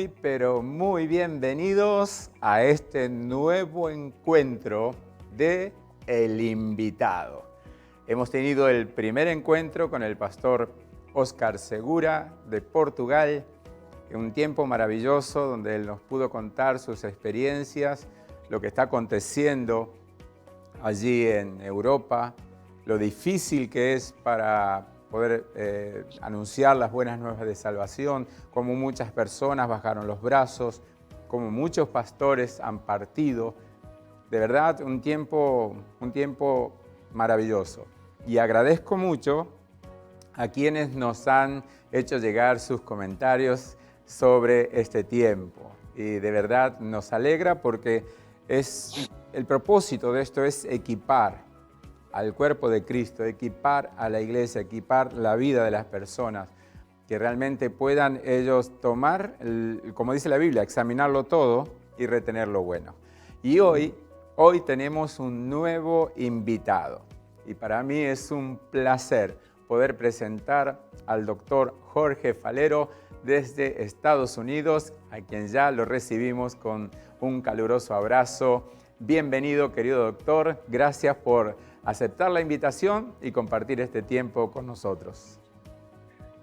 pero muy bienvenidos a este nuevo encuentro de El Invitado. Hemos tenido el primer encuentro con el pastor Óscar Segura de Portugal, un tiempo maravilloso donde él nos pudo contar sus experiencias, lo que está aconteciendo allí en Europa, lo difícil que es para poder anunciar las buenas nuevas de salvación, cómo muchas personas bajaron los brazos, cómo muchos pastores han partido. De verdad, un tiempo maravilloso. Y agradezco mucho a quienes nos han hecho llegar sus comentarios sobre este tiempo. Y de verdad nos alegra porque el propósito de esto es equipar al cuerpo de Cristo, equipar a la iglesia, equipar la vida de las personas, que realmente puedan ellos tomar, como dice la Biblia, examinarlo todo y retener lo bueno. Y hoy tenemos un nuevo invitado. Y para mí es un placer poder presentar al doctor Jorge Falero desde Estados Unidos, a quien ya lo recibimos con un caluroso abrazo. Bienvenido, querido doctor. Gracias por aceptar la invitación y compartir este tiempo con nosotros.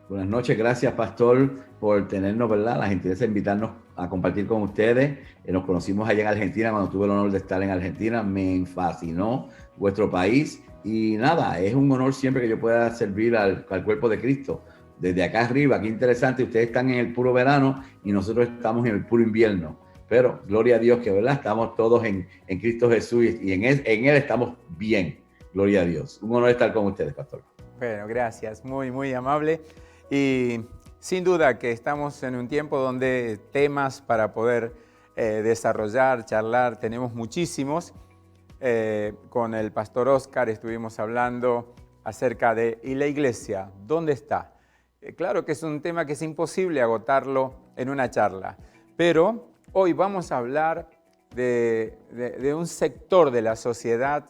Buenas noches, gracias pastor por tenernos, ¿verdad? La gentileza de invitarnos a compartir con ustedes. Nos conocimos allá en Argentina cuando tuve el honor de estar en Argentina. Me fascinó vuestro país y nada, es un honor siempre que yo pueda servir al cuerpo de Cristo. Desde acá arriba, qué interesante, ustedes están en el puro verano y nosotros estamos en el puro invierno. Pero gloria a Dios que, ¿verdad? Estamos todos en Cristo Jesús y en Él estamos bien. Gloria a Dios. Un honor estar con ustedes, pastor. Bueno, gracias. Muy, muy amable. Y sin duda que estamos en un tiempo donde temas para poder desarrollar, charlar, tenemos muchísimos. Con el pastor Óscar estuvimos hablando acerca de ¿y la iglesia? ¿Dónde está? Claro que es un tema que es imposible agotarlo en una charla, pero hoy vamos a hablar de un sector de la sociedad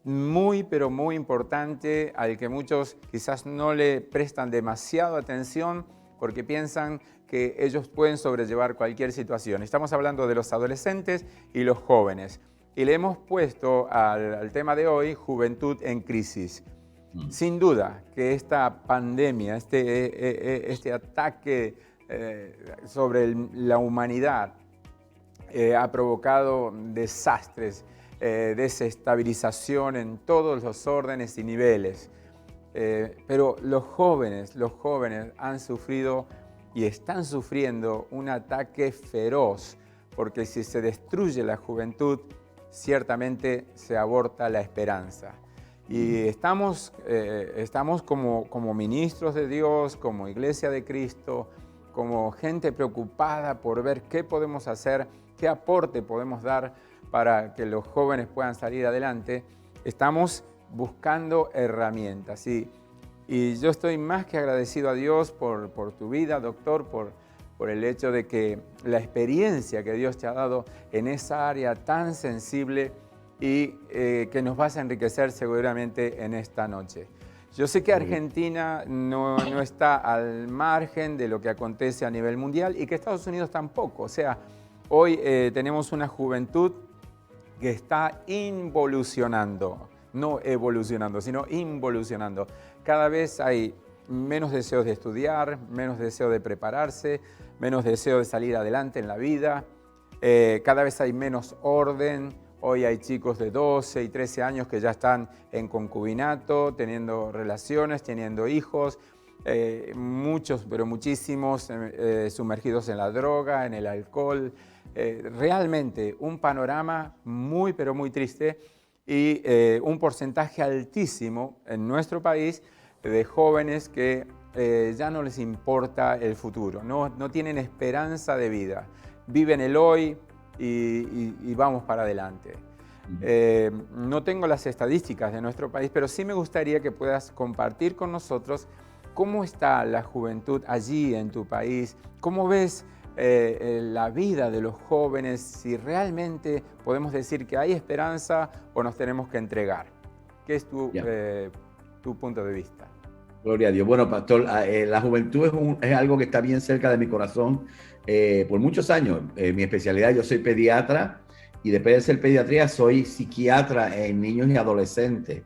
muy, pero muy importante, al que muchos quizás no le prestan demasiado atención porque piensan que ellos pueden sobrellevar cualquier situación. Estamos hablando de los adolescentes y los jóvenes. Y le hemos puesto al tema de hoy, Juventud en Crisis. Sin duda que esta pandemia, este ataque sobre la humanidad ha provocado desastres, desestabilización en todos los órdenes y niveles. Pero los jóvenes han sufrido y están sufriendo un ataque feroz, porque si se destruye la juventud, ciertamente se aborta la esperanza. Y estamos como ministros de Dios, como Iglesia de Cristo, como gente preocupada por ver qué podemos hacer, qué aporte podemos dar para que los jóvenes puedan salir adelante. Estamos buscando herramientas. Y yo estoy más que agradecido a Dios por tu vida, doctor, por el hecho de que la experiencia que Dios te ha dado en esa área tan sensible y que nos vas a enriquecer seguramente en esta noche. Yo sé que Argentina no está al margen de lo que acontece a nivel mundial y que Estados Unidos tampoco. O sea, hoy tenemos una juventud que está involucionando, no evolucionando, sino involucionando. Cada vez hay menos deseos de estudiar, menos deseo de prepararse, menos deseo de salir adelante en la vida. Cada vez hay menos orden. Hoy hay chicos de 12 y 13 años que ya están en concubinato, teniendo relaciones, teniendo hijos. Muchos, pero muchísimos sumergidos en la droga, en el alcohol. Realmente un panorama muy, pero muy triste y un porcentaje altísimo en nuestro país de jóvenes que ya no les importa el futuro, no tienen esperanza de vida, viven el hoy y vamos para adelante. No tengo las estadísticas de nuestro país, pero sí me gustaría que puedas compartir con nosotros cómo está la juventud allí en tu país, cómo ves la vida de los jóvenes, si realmente podemos decir que hay esperanza o nos tenemos que entregar. ¿Qué es tu punto de vista? Gloria a Dios. Bueno, pastor, la juventud es algo que está bien cerca de mi corazón por muchos años. Mi especialidad, yo soy pediatra y después de ser pediatría soy psiquiatra en niños y adolescentes.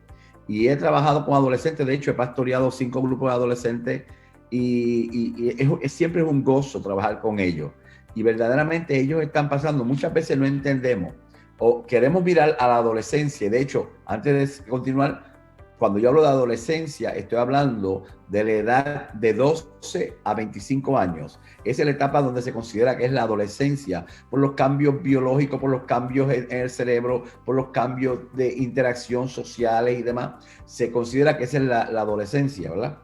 Y he trabajado con adolescentes, de hecho he pastoreado 5 grupos de adolescentes y siempre es un gozo trabajar con ellos. Y verdaderamente ellos están pasando, muchas veces no entendemos o queremos mirar a la adolescencia. De hecho, antes de continuar, cuando yo hablo de adolescencia, estoy hablando de la edad de 12 a 25 años. Esa es la etapa donde se considera que es la adolescencia, por los cambios biológicos, por los cambios en el cerebro, por los cambios de interacción sociales y demás. Se considera que esa es la adolescencia, ¿verdad?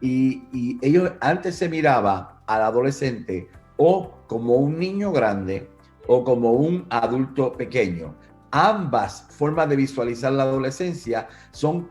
Y ellos antes se miraba al adolescente o como un niño grande o como un adulto pequeño. Ambas formas de visualizar la adolescencia son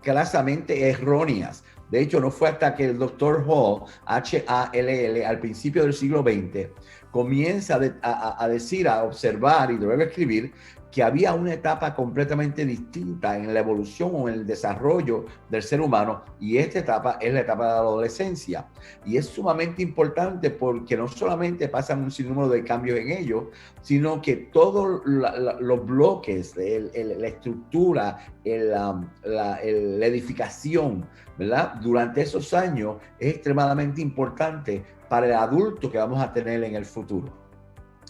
claramente erróneas. De hecho, no fue hasta que el doctor Hall, H-A-L-L, al principio del siglo XX, comienza a decir, a observar y luego a escribir que había una etapa completamente distinta en la evolución o en el desarrollo del ser humano, y esta etapa es la etapa de la adolescencia. Y es sumamente importante porque no solamente pasan un sinnúmero de cambios en ellos, sino que todos los bloques, la estructura, la edificación, ¿verdad? Durante esos años es extremadamente importante para el adulto que vamos a tener en el futuro.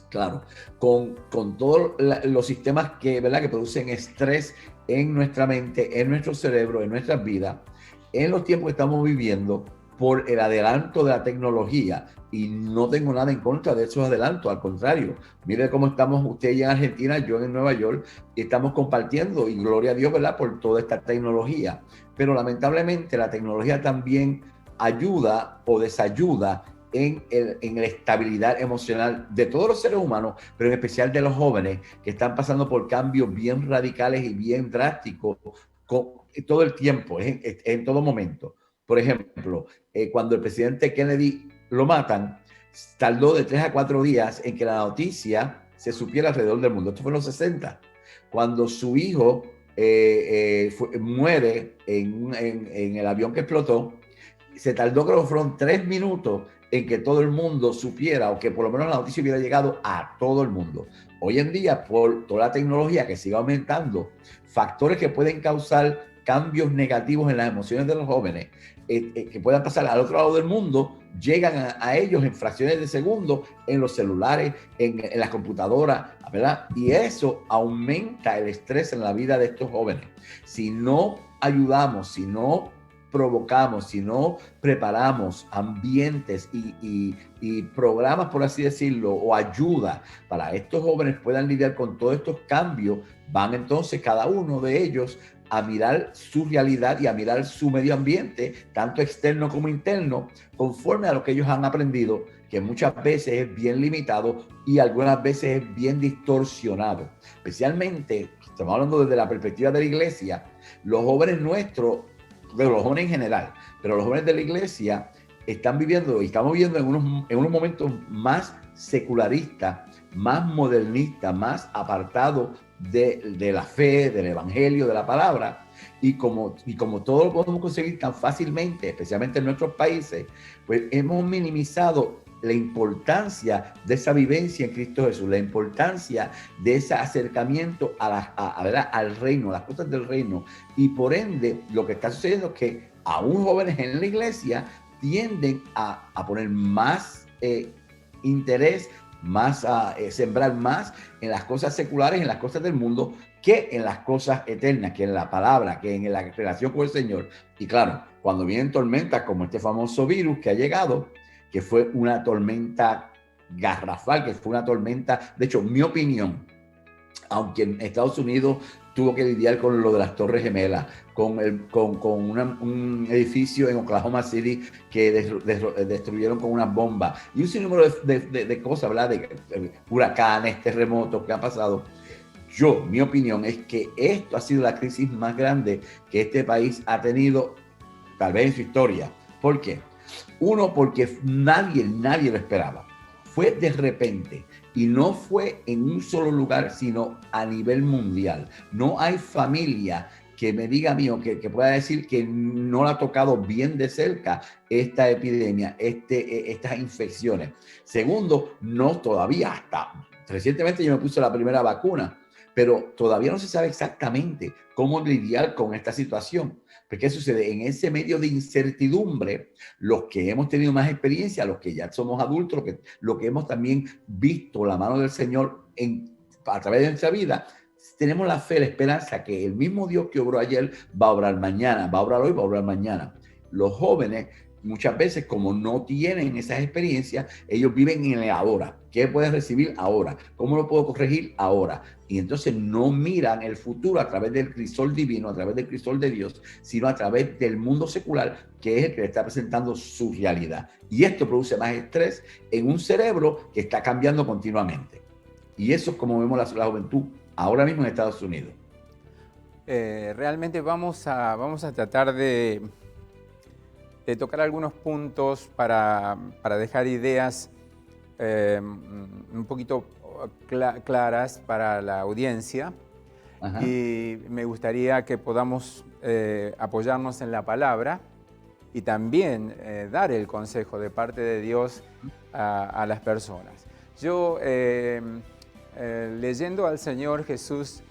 Claro, con todos los sistemas que, ¿verdad?, que producen estrés en nuestra mente, en nuestro cerebro, en nuestras vidas, en los tiempos que estamos viviendo, por el adelanto de la tecnología. Y no tengo nada en contra de esos adelantos, al contrario. Mire cómo estamos, usted en Argentina, yo en Nueva York, y estamos compartiendo, y gloria a Dios, ¿verdad?, por toda esta tecnología. Pero lamentablemente la tecnología también ayuda o desayuda en la estabilidad emocional de todos los seres humanos, pero en especial de los jóvenes que están pasando por cambios bien radicales y bien drásticos todo el tiempo, en todo momento. Por ejemplo, cuando el presidente Kennedy lo matan, tardó de 3 a 4 días en que la noticia se supiera alrededor del mundo. Esto fue en los 60. Cuando su hijo muere en el avión que explotó, se tardó, creo que fueron 3 minutos en que todo el mundo supiera, o que por lo menos la noticia hubiera llegado a todo el mundo. Hoy en día, por toda la tecnología que sigue aumentando, factores que pueden causar cambios negativos en las emociones de los jóvenes, que puedan pasar al otro lado del mundo, llegan a ellos en fracciones de segundo, en los celulares, en las computadoras, ¿verdad? Y eso aumenta el estrés en la vida de estos jóvenes. Si no ayudamos, si no provocamos, si no preparamos ambientes y programas, por así decirlo, o ayuda para estos jóvenes puedan lidiar con todos estos cambios, van entonces cada uno de ellos a mirar su realidad y a mirar su medio ambiente, tanto externo como interno, conforme a lo que ellos han aprendido, que muchas veces es bien limitado y algunas veces es bien distorsionado. Especialmente, estamos hablando desde la perspectiva de la iglesia, los jóvenes nuestros, de los jóvenes en general, pero los jóvenes de la iglesia están viviendo y estamos viviendo en unos momentos más secularistas, más modernistas, más apartados de la fe, del evangelio, de la palabra, y como todo lo podemos conseguir tan fácilmente, especialmente en nuestros países, pues hemos minimizado la importancia de esa vivencia en Cristo Jesús, la importancia de ese acercamiento al reino, a las cosas del reino. Y por ende, lo que está sucediendo es que aún jóvenes en la iglesia tienden a poner más interés, más a sembrar más en las cosas seculares, en las cosas del mundo, que en las cosas eternas, que en la palabra, que en la relación con el Señor. Y claro, cuando vienen tormentas como este famoso virus que ha llegado, que fue una tormenta garrafal, que fue una tormenta, de hecho, mi opinión, aunque en Estados Unidos tuvo que lidiar con lo de las Torres Gemelas, con un edificio en Oklahoma City que destruyeron con unas bombas, y un sinnúmero de cosas, ¿verdad? De huracanes, terremotos que han pasado. Mi opinión es que esto ha sido la crisis más grande que este país ha tenido, tal vez en su historia. ¿Por qué? Uno, porque nadie lo esperaba. Fue de repente y no fue en un solo lugar, sino a nivel mundial. No hay familia que me diga a mí o que pueda decir que no la ha tocado bien de cerca esta epidemia, estas infecciones. Segundo, no todavía, hasta recientemente yo me puse la primera vacuna, pero todavía no se sabe exactamente cómo lidiar con esta situación. Pero ¿qué sucede? En ese medio de incertidumbre, los que hemos tenido más experiencia, los que ya somos adultos, lo que hemos también visto la mano del Señor a través de nuestra vida, tenemos la fe, la esperanza que el mismo Dios que obró ayer va a obrar mañana, va a obrar hoy, va a obrar mañana. Los jóvenes muchas veces, como no tienen esas experiencias, ellos viven en el ahora. ¿Qué puedes recibir ahora? ¿Cómo lo puedo corregir ahora? Y entonces no miran el futuro a través del crisol divino, a través del crisol de Dios, sino a través del mundo secular, que es el que le está presentando su realidad. Y esto produce más estrés en un cerebro que está cambiando continuamente. Y eso es como vemos la juventud ahora mismo en Estados Unidos. Realmente vamos a tratar de tocar algunos puntos para dejar ideas un poquito claras para la audiencia. Ajá. Y me gustaría que podamos apoyarnos en la palabra y también dar el consejo de parte de Dios a las personas. Yo, leyendo al Señor Jesús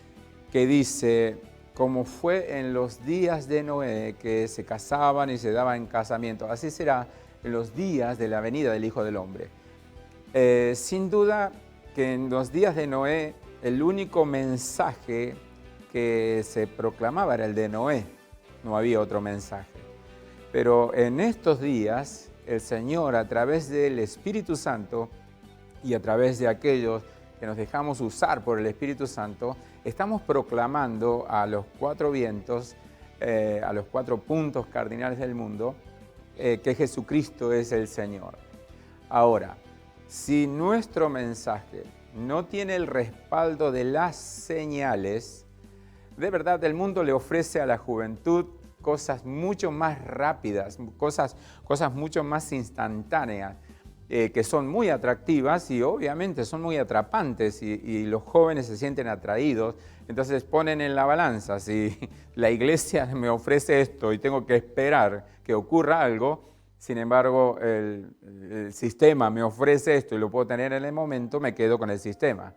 que dice, como fue en los días de Noé, que se casaban y se daban casamiento, así será en los días de la venida del Hijo del Hombre. Sin duda que en los días de Noé, el único mensaje que se proclamaba era el de Noé, no había otro mensaje. Pero en estos días, el Señor, a través del Espíritu Santo y a través de aquellos que nos dejamos usar por el Espíritu Santo, estamos proclamando a los cuatro vientos, a los 4 puntos cardinales del mundo, que Jesucristo es el Señor. Ahora, si nuestro mensaje no tiene el respaldo de las señales, de verdad el mundo le ofrece a la juventud cosas mucho más rápidas, cosas mucho más instantáneas, que son muy atractivas y obviamente son muy atrapantes y los jóvenes se sienten atraídos. Entonces ponen en la balanza, si la iglesia me ofrece esto y tengo que esperar que ocurra algo, sin embargo el sistema me ofrece esto y lo puedo tener en el momento, me quedo con el sistema.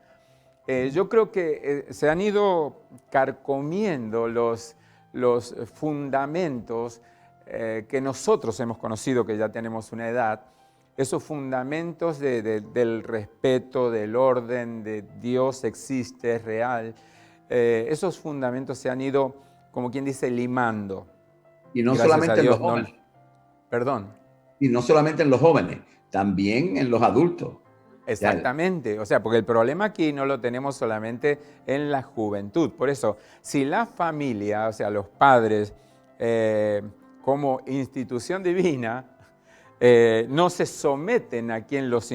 Yo creo que se han ido carcomiendo los fundamentos que nosotros hemos conocido, que ya tenemos una edad, esos fundamentos del respeto, del orden, de Dios existe, es real. Esos fundamentos se han ido, como quien dice, limando. Y no solamente en los jóvenes. Perdón. Y no solamente en los jóvenes, también en los adultos. Exactamente, o sea, porque el problema aquí no lo tenemos solamente en la juventud. Por eso, si la familia, o sea, los padres, como institución divina, no se someten a quien los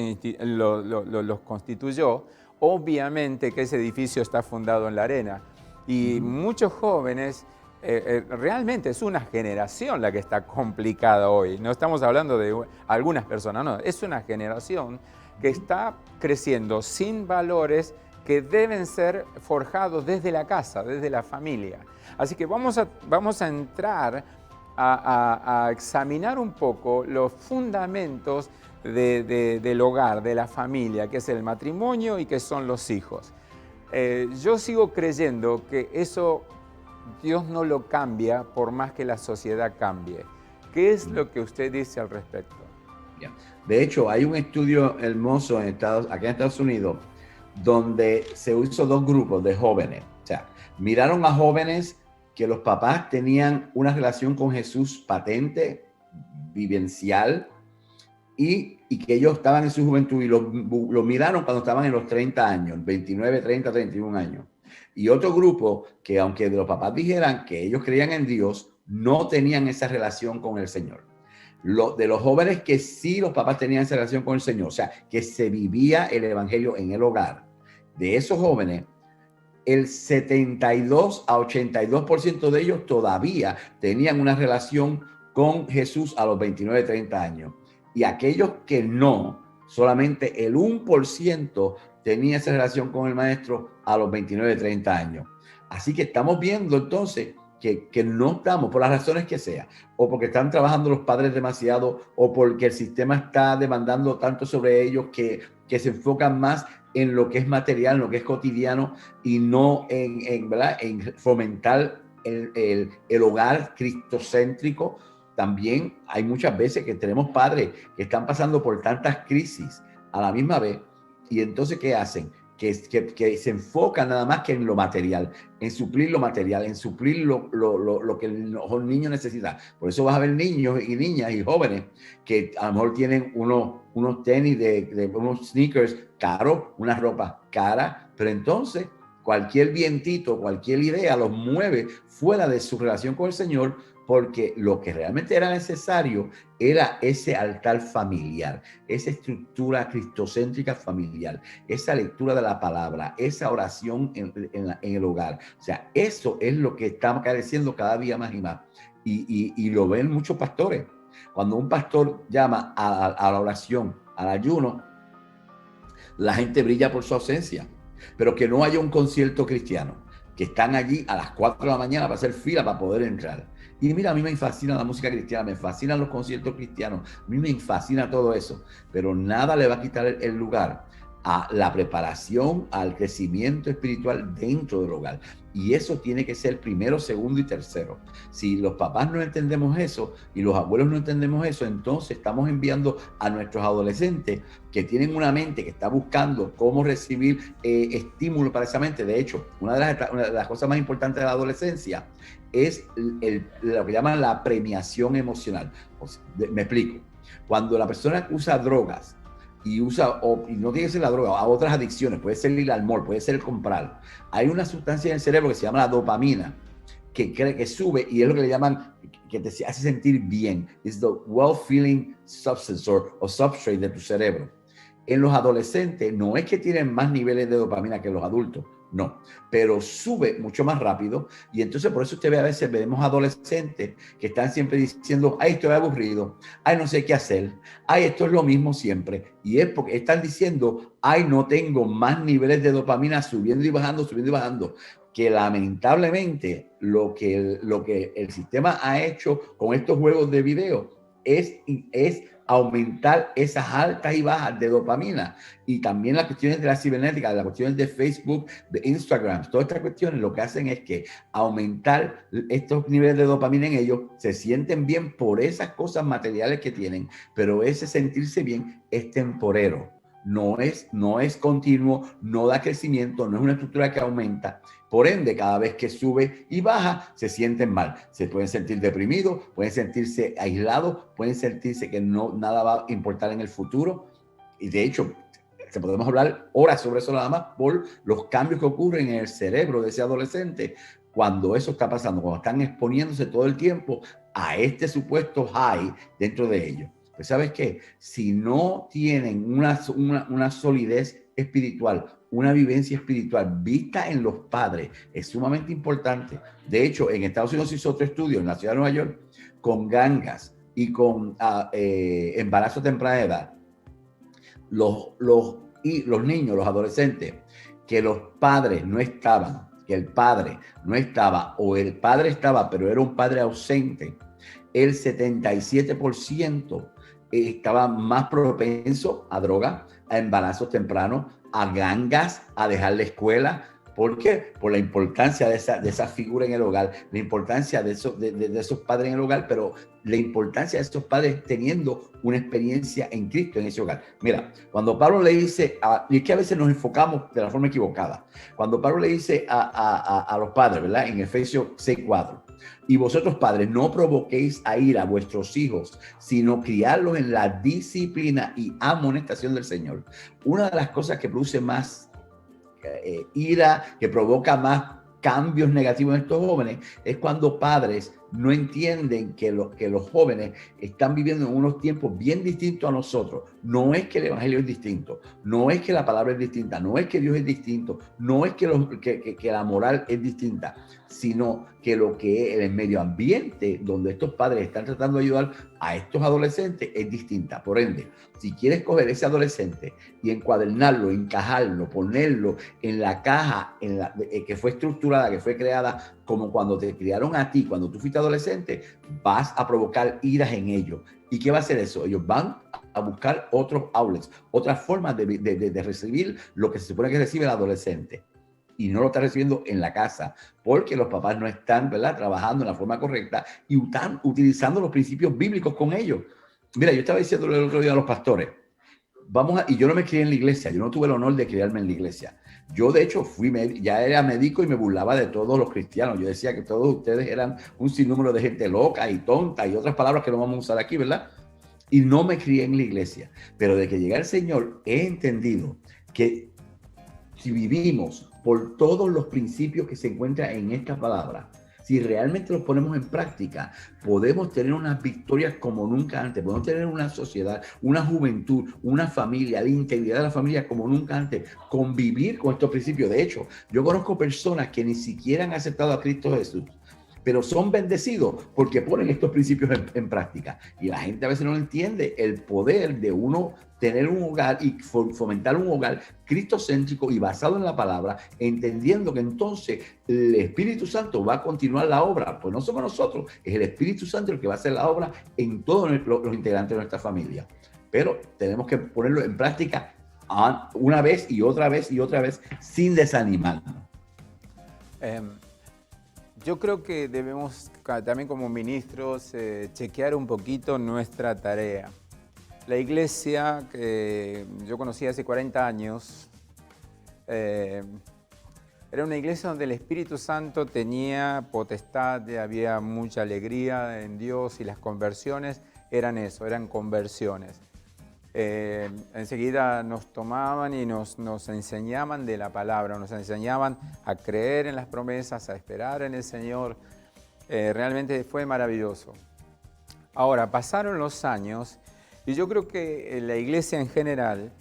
constituyó, obviamente que ese edificio está fundado en la arena. Y muchos jóvenes, realmente es una generación la que está complicada hoy. No estamos hablando de algunas personas, no, es una generación que está creciendo sin valores que deben ser forjados desde la casa, desde la familia. Así que vamos a entrar a examinar un poco los fundamentos del hogar, de la familia, que es el matrimonio y que son los hijos. Yo sigo creyendo que eso Dios no lo cambia por más que la sociedad cambie. ¿Qué es lo que usted dice al respecto? De hecho, hay un estudio hermoso acá en Estados Unidos donde se hizo 2 grupos de jóvenes. O sea, miraron a jóvenes que los papás tenían una relación con Jesús patente, vivencial, y que ellos estaban en su juventud y lo miraron cuando estaban en los 30 años, 29, 30, 31 años. Y otro grupo que, aunque los papás dijeran que ellos creían en Dios, no tenían esa relación con el Señor. De los jóvenes que sí los papás tenían esa relación con el Señor, o sea, que se vivía el evangelio en el hogar, de esos jóvenes, el 72 a 82% de ellos todavía tenían una relación con Jesús a los 29, 30 años. Y aquellos que no, solamente el 1% tenía esa relación con el maestro a los 29, 30 años. Así que estamos viendo entonces que no estamos, por las razones que sea, o porque están trabajando los padres demasiado, o porque el sistema está demandando tanto sobre ellos que se enfocan más en lo que es material, en lo que es cotidiano, y no ¿verdad? En fomentar el hogar cristocéntrico. También hay muchas veces que tenemos padres que están pasando por tantas crisis a la misma vez, y entonces ¿qué hacen? Que se enfocan nada más que en lo material, en suplir lo material, en suplir lo que el niño necesita. Por eso vas a ver niños y niñas y jóvenes que a lo mejor tienen unos tenis, unos sneakers caros, una ropa cara, pero entonces cualquier vientito, cualquier idea los mueve fuera de su relación con el Señor, porque lo que realmente era necesario era ese altar familiar, esa estructura cristocéntrica familiar, esa lectura de la palabra, esa oración en el hogar. O sea, eso es lo que estamos careciendo cada día más y más. Y lo ven muchos pastores. Cuando un pastor llama a la oración, al ayuno, la gente brilla por su ausencia. Pero que no haya un concierto cristiano, que están allí a las 4 de la mañana para hacer fila para poder entrar. Y mira, a mí me fascina la música cristiana, me fascinan los conciertos cristianos, a mí me fascina todo eso, pero nada le va a quitar el lugar a la preparación, al crecimiento espiritual dentro del hogar. Y eso tiene que ser primero, segundo y tercero. Si los papás no entendemos eso y los abuelos no entendemos eso, entonces estamos enviando a nuestros adolescentes que tienen una mente que está buscando cómo recibir estímulo para esa mente. De hecho, una de las cosas más importantes de la adolescencia es lo que llaman la premiación emocional. Me explico. Cuando la persona usa drogas, y no tiene que ser la droga, a otras adicciones, puede ser ir al mall, puede ser el comprar. Hay una sustancia en el cerebro que se llama la dopamina, que sube, y es lo que le llaman, que te hace sentir bien. Es the well-feeling substance o substrate de tu cerebro. En los adolescentes no es que tienen más niveles de dopamina que los adultos, no, pero sube mucho más rápido, y entonces por eso usted ve a veces, vemos adolescentes que están siempre diciendo, ay, estoy aburrido, ay, no sé qué hacer, ay, esto es lo mismo siempre, y es porque están diciendo, ay, no tengo más niveles de dopamina subiendo y bajando, que lamentablemente lo que el sistema ha hecho con estos juegos de video es aumentar esas altas y bajas de dopamina, y también las cuestiones de la cibernética, las cuestiones de Facebook, de Instagram, todas estas cuestiones lo que hacen es que aumentar estos niveles de dopamina en ellos, se sienten bien por esas cosas materiales que tienen, pero ese sentirse bien es temporero, no es continuo, no da crecimiento, no es una estructura que aumenta. Por ende, cada vez que sube y baja, se sienten mal. Se pueden sentir deprimidos, pueden sentirse aislados, pueden sentirse que nada va a importar en el futuro. Y de hecho, podemos hablar horas sobre eso nada más por los cambios que ocurren en el cerebro de ese adolescente cuando eso está pasando, cuando están exponiéndose todo el tiempo a este supuesto high dentro de ellos. Pues ¿sabes qué? Si no tienen una solidez espiritual, una vivencia espiritual vista en los padres, es sumamente importante. De hecho, en Estados Unidos se hizo otro estudio en la ciudad de Nueva York con gangas y con embarazo a temprana edad. Los niños, los adolescentes, que los padres no estaban, que el padre no estaba, o el padre estaba, pero era un padre ausente, el 77% estaba más propenso a droga, a embarazos tempranos, a gangas, a dejar la escuela. ¿Por qué? Por la importancia de esa figura en el hogar, la importancia de esos padres en el hogar, pero la importancia de estos padres teniendo una experiencia en Cristo en ese hogar. Mira, cuando Pablo le dice, y es que a veces nos enfocamos de la forma equivocada, cuando Pablo le dice a los padres, ¿verdad? En Efesios 6:4, y vosotros padres no provoquéis a ira a vuestros hijos, sino criarlos en la disciplina y amonestación del Señor. Una de las cosas que produce más ira, que provoca más cambios negativos en estos jóvenes, es cuando padres no entienden que los jóvenes están viviendo en unos tiempos bien distintos a nosotros. No es que el evangelio es distinto, no es que la palabra es distinta, no es que Dios es distinto, no es que la moral es distinta, sino que lo que es el medio ambiente donde estos padres están tratando de ayudar a estos adolescentes es distinta. Por ende, si quieres coger ese adolescente y encuadernarlo, encajarlo, ponerlo en la caja que fue estructurada, que fue creada como cuando te criaron a ti, cuando tú fuiste adolescente, vas a provocar iras en ellos. ¿Y qué va a hacer eso? Ellos van a buscar otros outlets, otras formas de recibir lo que se supone que recibe el adolescente. Y no lo está recibiendo en la casa, porque los papás no están, ¿verdad?, trabajando en la forma correcta y están utilizando los principios bíblicos con ellos. Mira, yo estaba diciéndole el otro día a los pastores, y yo no me crié en la iglesia, yo no tuve el honor de criarme en la iglesia. Yo, de hecho, ya era médico y me burlaba de todos los cristianos. Yo decía que todos ustedes eran un sinnúmero de gente loca y tonta y otras palabras que no vamos a usar aquí, ¿verdad? Y no me crié en la iglesia. Pero de que llegué al Señor, he entendido que si vivimos por todos los principios que se encuentran en esta palabra, si realmente los ponemos en práctica, podemos tener unas victorias como nunca antes. Podemos tener una sociedad, una juventud, una familia, la integridad de la familia como nunca antes. Convivir con estos principios. De hecho, yo conozco personas que ni siquiera han aceptado a Cristo Jesús, pero son bendecidos porque ponen estos principios en práctica. Y la gente a veces no entiende el poder de uno tener un hogar y fomentar un hogar cristocéntrico y basado en la palabra, entendiendo que entonces el Espíritu Santo va a continuar la obra. Pues no somos nosotros, es el Espíritu Santo el que va a hacer la obra en todos los integrantes de nuestra familia. Pero tenemos que ponerlo en práctica una vez y otra vez y otra vez sin desanimarnos. Yo creo que debemos también como ministros chequear un poquito nuestra tarea. La iglesia que yo conocí hace 40 años era una iglesia donde el Espíritu Santo tenía potestad, había mucha alegría en Dios y las conversiones eran eso, eran conversiones. Enseguida nos tomaban y nos enseñaban de la palabra, nos enseñaban a creer en las promesas, a esperar en el Señor. Realmente fue maravilloso. Ahora, pasaron los años y yo creo que la iglesia en general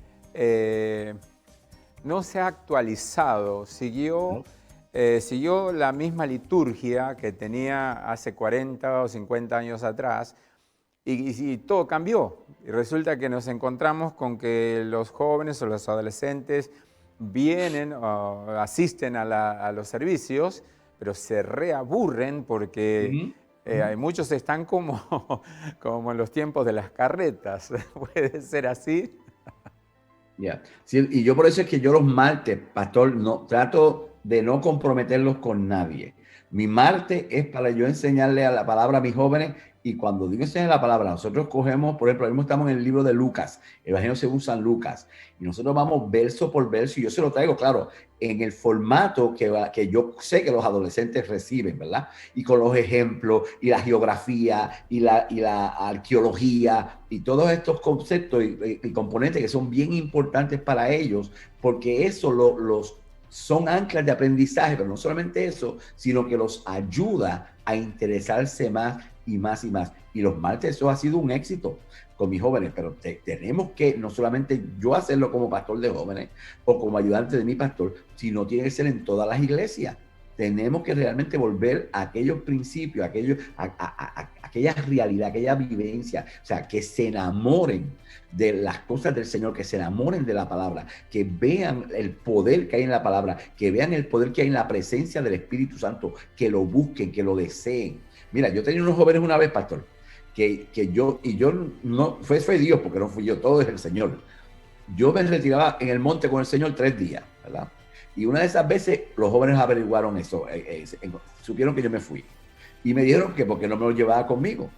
no se ha actualizado, siguió la misma liturgia que tenía hace 40 o 50 años atrás, y todo cambió. Y resulta que nos encontramos con que los jóvenes o los adolescentes vienen o asisten a los servicios, pero se reaburren porque muchos están como en los tiempos de las carretas. ¿Puede ser así? Yeah. Sí, y yo por eso es que yo los martes, pastor, trato de no comprometerlos con nadie. Mi martes es para yo enseñarle a la palabra a mis jóvenes, y cuando digo enseñar la palabra, nosotros cogemos, por ejemplo, ahora mismo estamos en el libro de Lucas, Evangelio según San Lucas, y nosotros vamos verso por verso, y yo se lo traigo, claro, en el formato que yo sé que los adolescentes reciben, ¿verdad? Y con los ejemplos, y la geografía, y la arqueología, y todos estos conceptos y componentes que son bien importantes para ellos, porque eso son anclas de aprendizaje, pero no solamente eso, sino que los ayuda a interesarse más y más y más. Y los martes eso ha sido un éxito con mis jóvenes, pero tenemos que no solamente yo hacerlo como pastor de jóvenes o como ayudante de mi pastor, sino tiene que ser en todas las iglesias. Tenemos que realmente volver a aquellos principios, aquella realidad, aquella vivencia, o sea, que se enamoren de las cosas del Señor, que se enamoren de la palabra, que vean el poder que hay en la palabra, que vean el poder que hay en la presencia del Espíritu Santo, que lo busquen, que lo deseen. Mira, yo tenía unos jóvenes una vez, pastor, que yo no, fue Dios, porque no fui yo, todo es el Señor. Yo me retiraba en el monte con el Señor 3 días, ¿verdad? Y una de esas veces los jóvenes averiguaron eso, supieron que yo me fui. Y me dijeron que porque no me lo llevaba conmigo.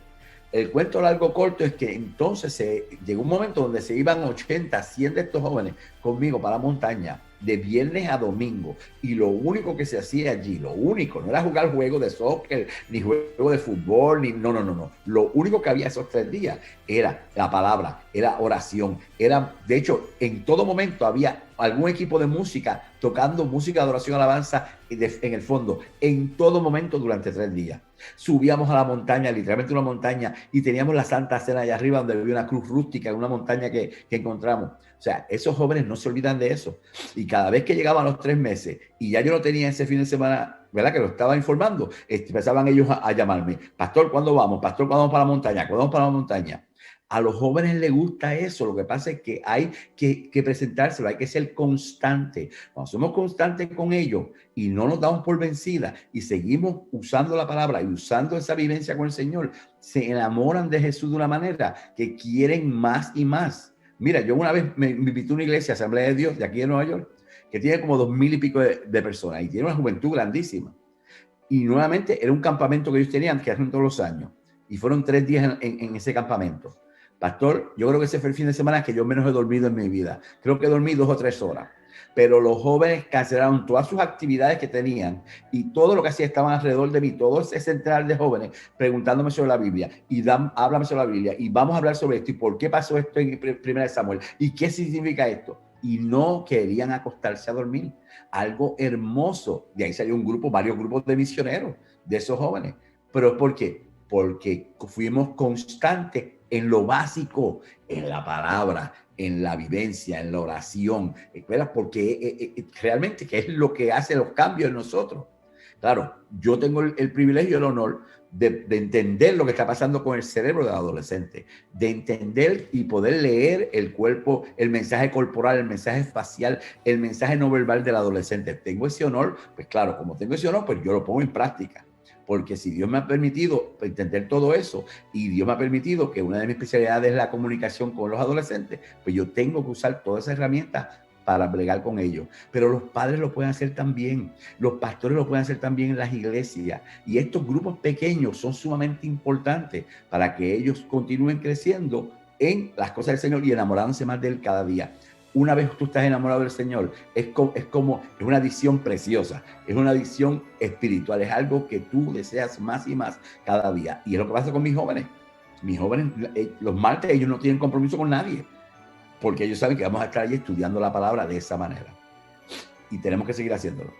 El cuento largo corto es que entonces llegó un momento donde se iban 80, 100 de estos jóvenes conmigo para la montaña, de viernes a domingo. Y lo único que se hacía allí, lo único, no era jugar juegos de soccer, ni juego de fútbol, ni no. Lo único que había esos 3 días era la palabra, era oración. De hecho, en todo momento había algún equipo de música tocando música de oración, alabanza en el fondo, en todo momento durante 3 días. Subíamos a la montaña, literalmente una montaña, y teníamos la Santa Cena allá arriba, donde había una cruz rústica en una montaña que encontramos. O sea, esos jóvenes no se olvidan de eso. Y cada vez que llegaban los 3 meses y ya yo no tenía ese fin de semana, ¿verdad?, que lo estaba informando, empezaban ellos a llamarme: pastor, ¿cuándo vamos? Pastor, ¿cuándo vamos para la montaña? ¿Cuándo vamos para la montaña? A los jóvenes les gusta eso. Lo que pasa es que hay que presentárselo, hay que ser constante. Cuando somos constantes con ellos y no nos damos por vencida y seguimos usando la palabra y usando esa vivencia con el Señor, se enamoran de Jesús de una manera que quieren más y más. Mira, yo una vez me invité a una iglesia, Asamblea de Dios, de aquí de Nueva York, que tiene como 2000 y pico de personas y tiene una juventud grandísima. Y nuevamente era un campamento que ellos tenían que hacen todos los años. Y fueron 3 días en ese campamento. Pastor, yo creo que ese fue el fin de semana que yo menos he dormido en mi vida. Creo que dormí 2 o 3 horas. Pero los jóvenes cancelaron todas sus actividades que tenían y todo lo que hacía estaban alrededor de mí, todo ese central de jóvenes preguntándome sobre la Biblia y háblame sobre la Biblia y vamos a hablar sobre esto y por qué pasó esto en 1 Samuel y qué significa esto. Y no querían acostarse a dormir. Algo hermoso. De ahí salió varios grupos de misioneros de esos jóvenes. ¿Pero por qué? Porque fuimos constantes en lo básico, en la palabra, en la vivencia, en la oración, porque realmente que es lo que hace los cambios en nosotros. Claro, yo tengo el privilegio y el honor de entender lo que está pasando con el cerebro del adolescente, de entender y poder leer el cuerpo, el mensaje corporal, el mensaje facial, el mensaje no verbal del adolescente. Tengo ese honor, pues claro, como tengo ese honor, pues yo lo pongo en práctica. Porque si Dios me ha permitido entender todo eso y Dios me ha permitido que una de mis especialidades es la comunicación con los adolescentes, pues yo tengo que usar todas esas herramientas para bregar con ellos. Pero los padres lo pueden hacer también, los pastores lo pueden hacer también en las iglesias. Y estos grupos pequeños son sumamente importantes para que ellos continúen creciendo en las cosas del Señor y enamorándose más de Él cada día. Una vez tú estás enamorado del Señor, es una adicción preciosa, es una adicción espiritual, es algo que tú deseas más y más cada día. Y es lo que pasa con mis jóvenes. Mis jóvenes, los martes, ellos no tienen compromiso con nadie, porque ellos saben que vamos a estar ahí estudiando la palabra de esa manera. Y tenemos que seguir haciéndolo.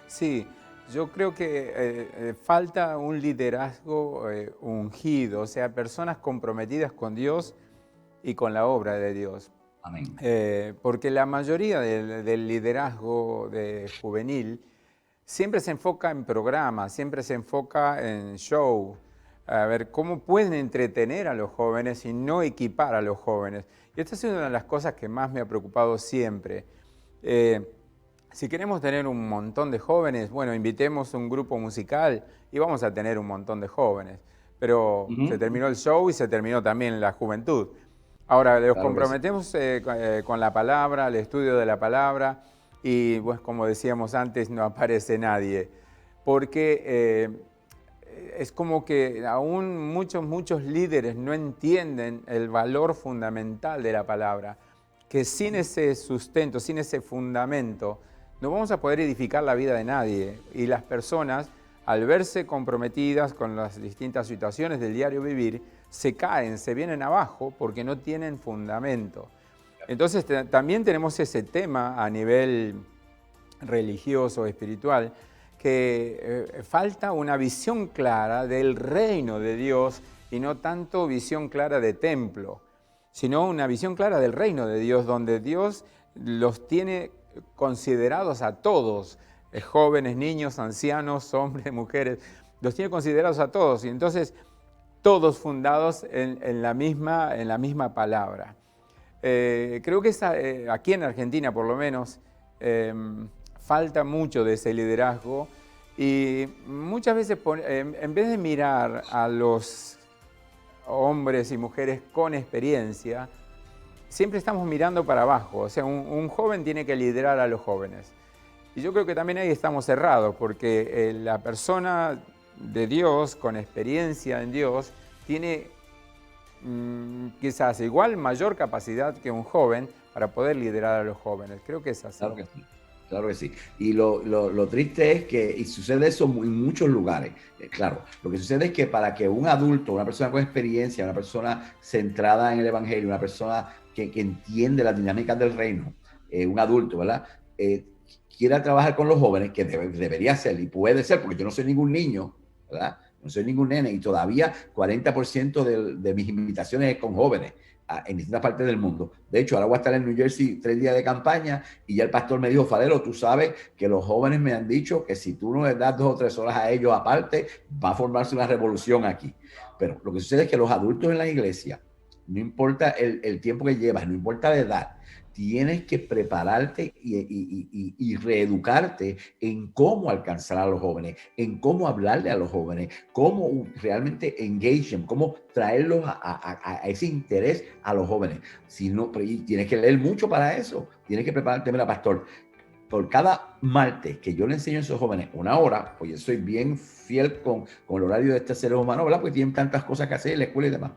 Sí, yo creo que falta un liderazgo ungido, o sea, personas comprometidas con Dios y con la obra de Dios. Amén. Porque la mayoría del liderazgo juvenil siempre se enfoca en programas, siempre se enfoca en show, a ver cómo pueden entretener a los jóvenes y no equipar a los jóvenes. Y esta es una de las cosas que más me ha preocupado siempre. Si queremos tener un montón de jóvenes, bueno, invitemos un grupo musical y vamos a tener un montón de jóvenes. Pero se terminó el show y se terminó también la juventud. Ahora, los comprometemos con la palabra, el estudio de la palabra y, pues, como decíamos antes, no aparece nadie. Porque es como que aún muchos líderes no entienden el valor fundamental de la palabra, que sin ese sustento, sin ese fundamento, no vamos a poder edificar la vida de nadie. Y las personas, al verse comprometidas con las distintas situaciones del diario vivir, se caen, se vienen abajo porque no tienen fundamento. Entonces también tenemos ese tema a nivel religioso, espiritual, que falta una visión clara del reino de Dios y no tanto visión clara de templo, sino una visión clara del reino de Dios, donde Dios los tiene considerados a todos, jóvenes, niños, ancianos, hombres, mujeres, los tiene considerados a todos. Y entonces todos fundados en la misma palabra. Creo que aquí en Argentina, por lo menos, falta mucho de ese liderazgo y muchas veces, en vez de mirar a los hombres y mujeres con experiencia, siempre estamos mirando para abajo. O sea, un joven tiene que liderar a los jóvenes. Y yo creo que también ahí estamos cerrados, porque la persona de Dios, con experiencia en Dios, tiene quizás igual mayor capacidad que un joven para poder liderar a los jóvenes. Creo que es así. Claro que sí. Claro que sí. Y lo triste es que, y sucede eso en muchos lugares, claro, lo que sucede es que para que un adulto, una persona con experiencia, una persona centrada en el evangelio, una persona que entiende las dinámicas del reino, un adulto, ¿verdad? Quiera trabajar con los jóvenes, que debería ser y puede ser, porque yo no soy ningún niño, ¿verdad? No soy ningún nene y todavía 40% de mis invitaciones es con jóvenes en distintas partes del mundo. De hecho, ahora voy a estar en New Jersey 3 días de campaña y ya el pastor me dijo, Falero, tú sabes que los jóvenes me han dicho que si tú no les das 2 o 3 horas a ellos aparte, va a formarse una revolución aquí. Pero lo que sucede es que los adultos en la iglesia no importa el tiempo que llevas, no importa la edad, tienes que prepararte y reeducarte en cómo alcanzar a los jóvenes, en cómo hablarle a los jóvenes, cómo realmente engage, cómo traerlos a ese interés a los jóvenes. Si no, y tienes que leer mucho para eso, tienes que prepararte. Mira, pastor, por cada martes que yo le enseño a esos jóvenes 1 hora, pues yo soy bien fiel con el horario de estos seres humanos, ¿verdad? Porque tienen tantas cosas que hacer en la escuela y demás.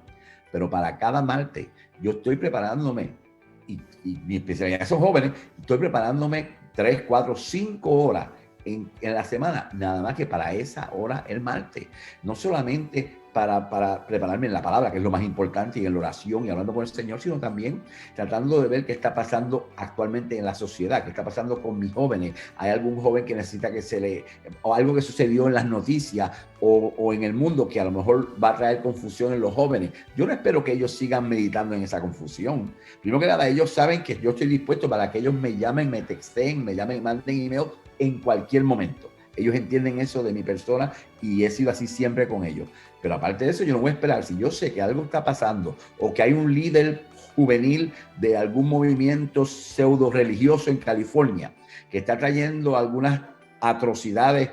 Pero para cada martes yo estoy preparándome, y mi especialidad son jóvenes, estoy preparándome 3, 4, 5 horas en la semana, nada más que para esa hora el martes. No solamente para prepararme en la palabra, que es lo más importante, y en la oración y hablando con el Señor, sino también tratando de ver qué está pasando actualmente en la sociedad, qué está pasando con mis jóvenes. ¿Hay algún joven que necesita que se le, o algo que sucedió en las noticias o en el mundo que a lo mejor va a traer confusión en los jóvenes? Yo no espero que ellos sigan meditando en esa confusión. Primero que nada, ellos saben que yo estoy dispuesto para que ellos me llamen, me texten, me llamen, manden email en cualquier momento. Ellos entienden eso de mi persona y he sido así siempre con ellos. Pero aparte de eso, yo no voy a esperar. Si yo sé que algo está pasando o que hay un líder juvenil de algún movimiento pseudo religioso en California que está trayendo algunas atrocidades,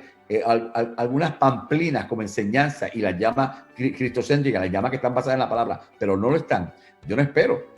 algunas pamplinas como enseñanza y las llama cristocéntricas, las llama que están basadas en la palabra, pero no lo están, yo no espero.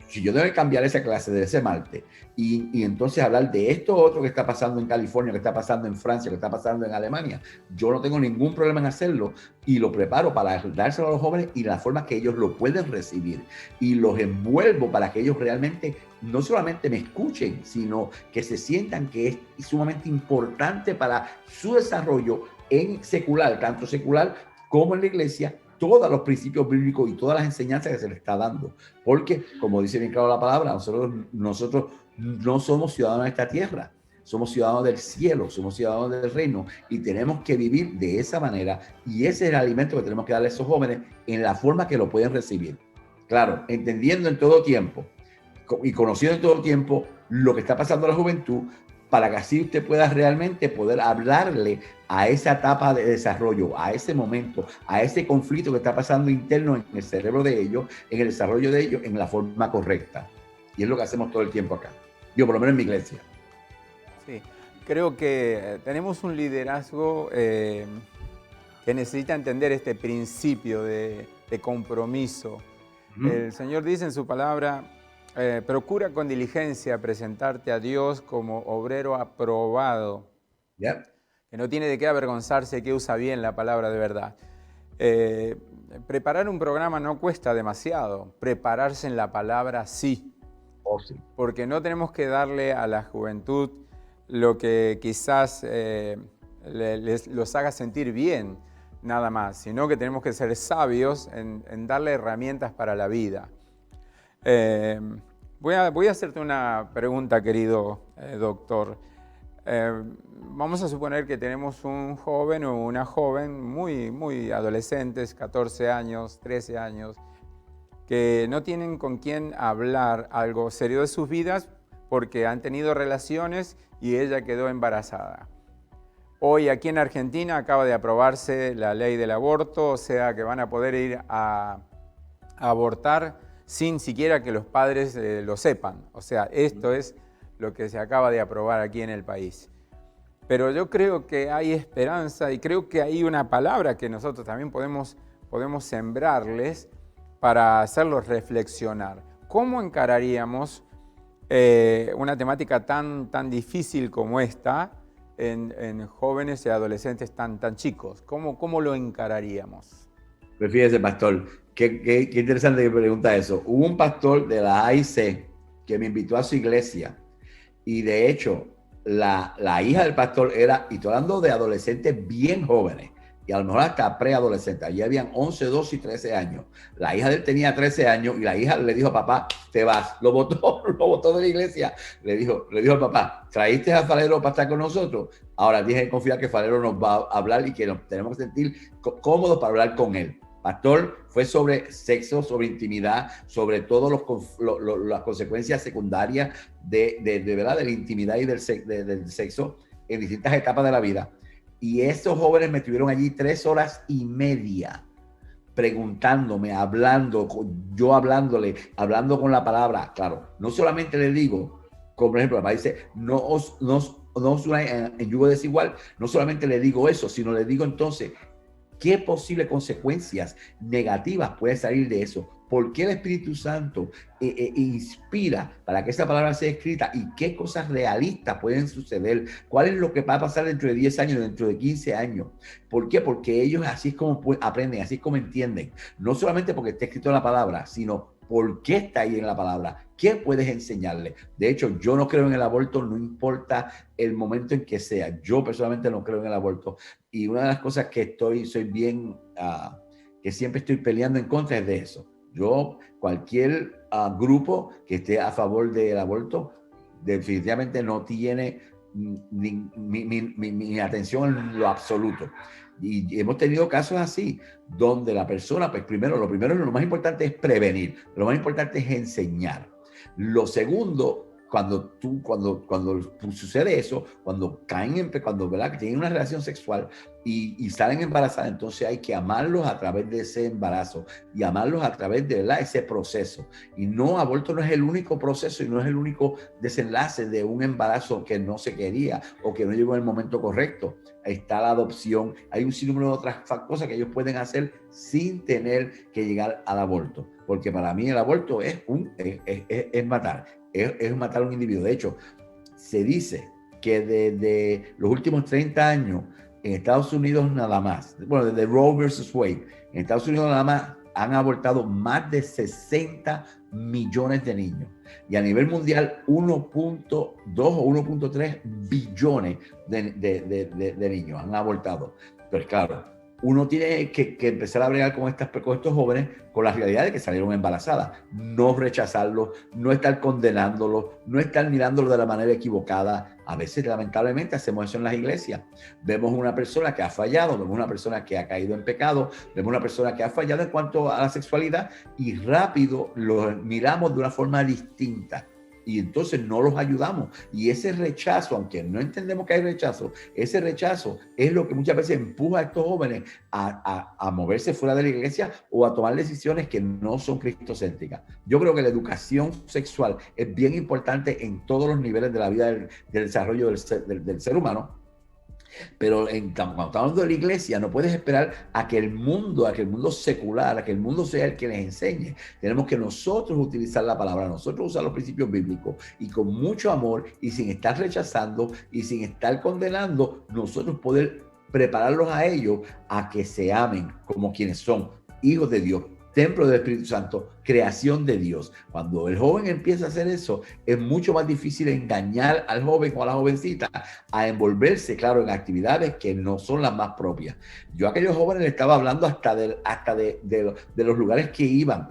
Si yo debo cambiar esa clase de ese martes y entonces hablar de esto otro que está pasando en California, que está pasando en Francia, que está pasando en Alemania, yo no tengo ningún problema en hacerlo y lo preparo para dárselo a los jóvenes y la forma que ellos lo pueden recibir. Y los envuelvo para que ellos realmente no solamente me escuchen, sino que se sientan que es sumamente importante para su desarrollo en secular, tanto secular como en la iglesia, todos los principios bíblicos y todas las enseñanzas que se les está dando. Porque, como dice bien claro la palabra, nosotros no somos ciudadanos de esta tierra, somos ciudadanos del cielo, somos ciudadanos del reino y tenemos que vivir de esa manera y ese es el alimento que tenemos que darle a esos jóvenes en la forma que lo pueden recibir. Claro, entendiendo en todo tiempo y conociendo en todo tiempo lo que está pasando a la juventud, para que así usted pueda realmente poder hablarle a esa etapa de desarrollo, a ese momento, a ese conflicto que está pasando interno en el cerebro de ellos, en el desarrollo de ellos, en la forma correcta. Y es lo que hacemos todo el tiempo acá. Yo, por lo menos en mi iglesia. Sí, creo que tenemos un liderazgo que necesita entender este principio de compromiso. El Señor dice en su palabra, procura con diligencia presentarte a Dios como obrero aprobado, que no tiene de qué avergonzarse, que usa bien la palabra de verdad. Preparar un programa no cuesta demasiado, prepararse en la palabra sí. Porque no tenemos que darle a la juventud lo que quizás los haga sentir bien, nada más, sino que tenemos que ser sabios en darle herramientas para la vida. Voy a hacerte una pregunta, querido doctor. Vamos a suponer que tenemos un joven o una joven muy adolescentes, 14 años, 13 años, que no tienen con quién hablar algo serio de sus vidas porque han tenido relaciones y ella quedó embarazada. Hoy aquí en Argentina acaba de aprobarse la ley del aborto, o sea que van a poder ir a abortar sin siquiera que los padres lo sepan. O sea, esto es lo que se acaba de aprobar aquí en el país. Pero yo creo que hay esperanza y creo que hay una palabra que nosotros también podemos sembrarles para hacerlos reflexionar. ¿Cómo encararíamos una temática tan difícil como esta en jóvenes y adolescentes tan chicos? ¿Cómo lo encararíamos? Pues fíjese, pastor, qué interesante que pregunta eso. Hubo un pastor de la AIC que me invitó a su iglesia y de hecho la hija del pastor era, y estoy hablando de adolescentes bien jóvenes, y a lo mejor hasta preadolescentes, allí habían 11, 12 y 13 años. La hija de él tenía 13 años y la hija le dijo a papá, te vas. Lo botó de la iglesia. Le dijo al papá, ¿traíste a Falero para estar con nosotros? Ahora tienes que confiar que Falero nos va a hablar y que nos tenemos que sentir cómodos para hablar con él. Pastor, fue sobre sexo, sobre intimidad, sobre todas las consecuencias secundarias de ¿verdad? De la intimidad y del sexo en distintas etapas de la vida. Y esos jóvenes me estuvieron allí 3 horas y media preguntándome, hablando, yo hablándole, hablando con la palabra. Claro, no solamente le digo, como por ejemplo, la palabra dice, no os unáis en yugo desigual, no solamente le digo eso, sino le digo entonces, ¿qué posibles consecuencias negativas puede salir de eso? ¿Por qué el Espíritu Santo inspira para que esa palabra sea escrita? ¿Y qué cosas realistas pueden suceder? ¿Cuál es lo que va a pasar dentro de 10 años, dentro de 15 años? ¿Por qué? Porque ellos así es como aprenden, así es como entienden. No solamente porque está escrito en la palabra, sino por qué está ahí en la palabra. ¿Qué puedes enseñarle? De hecho, yo no creo en el aborto, no importa el momento en que sea. Yo personalmente no creo en el aborto. Y una de las cosas que soy bien, que siempre estoy peleando en contra es de eso. Yo, cualquier grupo que esté a favor del aborto, definitivamente no tiene mi atención en lo absoluto. Y hemos tenido casos así, donde la persona, pues lo más importante es prevenir, lo más importante es enseñar. Lo segundo, cuando sucede eso, cuando caen, cuando ¿verdad? Que tienen una relación sexual y salen embarazadas, entonces hay que amarlos a través de ese embarazo y amarlos a través de ¿verdad? Ese proceso. Y no, aborto no es el único proceso y no es el único desenlace de un embarazo que no se quería o que no llegó en el momento correcto. Está la adopción, hay un sinnúmero de otras cosas que ellos pueden hacer sin tener que llegar al aborto. Porque para mí el aborto es matar. Es matar a un individuo. De hecho, se dice que desde los últimos 30 años en Estados Unidos nada más, bueno, desde Roe versus Wade, en Estados Unidos nada más han abortado más de 60 millones de niños. Y a nivel mundial, 1.2 o 1.3 billones de niños han abortado. Pero claro, uno tiene que empezar a bregar con estos jóvenes con la realidad de que salieron embarazadas. No rechazarlos, no estar condenándolos, no estar mirándolos de la manera equivocada. A veces, lamentablemente, hacemos eso en las iglesias. Vemos una persona que ha fallado, vemos una persona que ha caído en pecado, vemos una persona que ha fallado en cuanto a la sexualidad y rápido lo miramos de una forma distinta. Y entonces no los ayudamos. Y ese rechazo, aunque no entendemos que hay rechazo, ese rechazo es lo que muchas veces empuja a estos jóvenes a moverse fuera de la iglesia o a tomar decisiones que no son cristocéntricas. Yo creo que la educación sexual es bien importante en todos los niveles de la vida del desarrollo del ser humano. Pero cuando estamos hablando de la iglesia, no puedes esperar a que el mundo secular, a que el mundo sea el que les enseñe. Tenemos que nosotros utilizar la palabra, nosotros usar los principios bíblicos y con mucho amor y sin estar rechazando y sin estar condenando, nosotros poder prepararlos a ellos a que se amen como quienes son, hijos de Dios, templo del Espíritu Santo, creación de Dios. Cuando el joven empieza a hacer eso, es mucho más difícil engañar al joven o a la jovencita a envolverse, claro, en actividades que no son las más propias. Yo a aquellos jóvenes les estaba hablando hasta de los lugares que iban,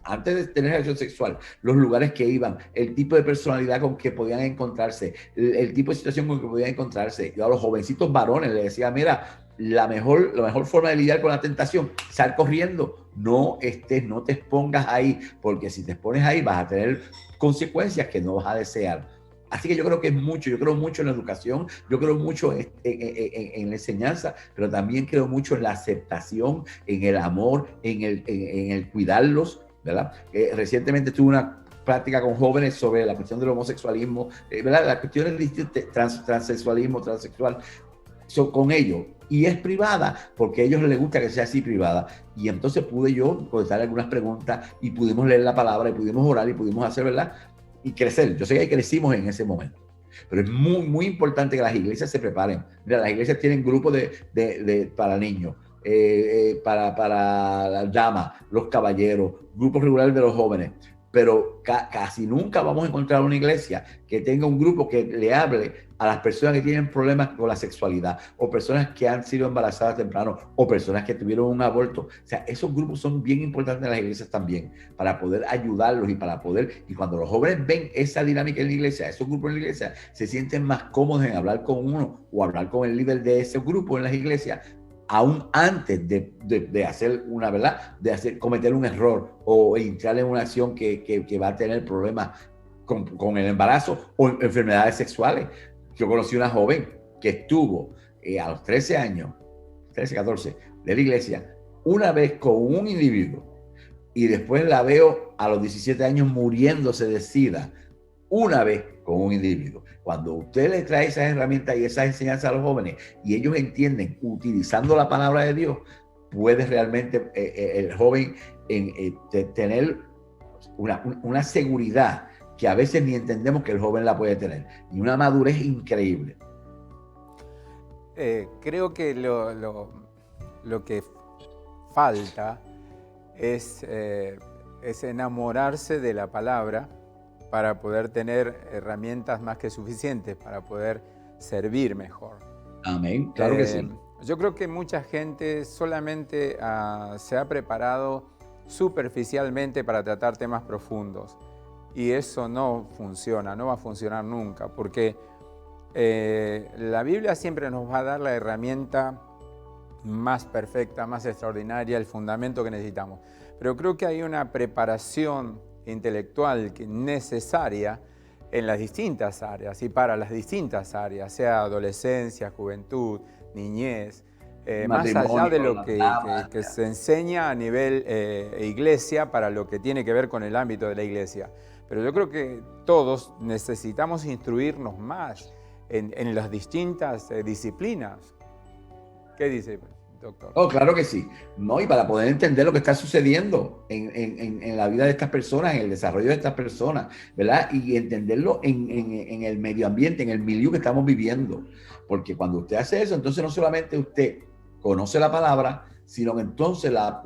antes de tener relación sexual, los lugares que iban, el tipo de personalidad con que podían encontrarse, el tipo de situación con que podían encontrarse. Yo a los jovencitos varones les decía, mira, la mejor forma de lidiar con la tentación, sal corriendo, no te expongas ahí, porque si te expones ahí vas a tener consecuencias que no vas a desear. Así que yo creo que es mucho, yo creo mucho en la educación, yo creo mucho en la enseñanza, pero también creo mucho en la aceptación, en el amor, en el cuidarlos, ¿verdad? Recientemente tuve una práctica con jóvenes sobre la cuestión del homosexualismo, ¿verdad? Las cuestiones de transexualismo, transexual, con ellos, y es privada porque a ellos les gusta que sea así privada, y entonces pude yo contestar algunas preguntas y pudimos leer la palabra y pudimos orar y pudimos hacer, ¿verdad? Y crecer. Yo sé que crecimos en ese momento, pero es muy, muy importante que las iglesias se preparen. Mira, las iglesias tienen grupos para niños, para las damas, los caballeros, grupos regulares de los jóvenes, pero casi nunca vamos a encontrar una iglesia que tenga un grupo que le hable a las personas que tienen problemas con la sexualidad, o personas que han sido embarazadas temprano, o personas que tuvieron un aborto. O sea, esos grupos son bien importantes en las iglesias también, para poder ayudarlos y cuando los jóvenes ven esa dinámica en la iglesia, esos grupos en la iglesia, se sienten más cómodos en hablar con uno o hablar con el líder de ese grupo en las iglesias, aún antes de hacer una verdad, cometer un error o entrar en una acción que va a tener problemas con el embarazo o enfermedades sexuales. Yo conocí una joven que estuvo a los 13 años, 13, 14, de la iglesia, una vez con un individuo y después la veo a los 17 años muriéndose de SIDA, una vez con un individuo. Cuando usted le trae esas herramientas y esas enseñanzas a los jóvenes y ellos entienden, utilizando la palabra de Dios, puede realmente el joven tener una seguridad que a veces ni entendemos que el joven la puede tener, y una madurez increíble. Creo que lo que falta es enamorarse de la palabra para poder tener herramientas más que suficientes para poder servir mejor. Amén, claro que sí. Yo creo que mucha gente solamente se ha preparado superficialmente para tratar temas profundos, y eso no funciona, no va a funcionar nunca, porque la Biblia siempre nos va a dar la herramienta más perfecta, más extraordinaria, el fundamento que necesitamos. Pero creo que hay una preparación intelectual necesaria en las distintas áreas y para las distintas áreas, sea adolescencia, juventud, niñez, más allá de lo que se enseña a nivel iglesia para lo que tiene que ver con el ámbito de la iglesia. Pero yo creo que todos necesitamos instruirnos más en las distintas disciplinas. ¿Qué dice, doctor? Oh, claro que sí. No, y para poder entender lo que está sucediendo en la vida de estas personas, en el desarrollo de estas personas, ¿verdad? Y entenderlo en el medio ambiente, en el milieu que estamos viviendo. Porque cuando usted hace eso, entonces no solamente usted conoce la palabra, sino que entonces la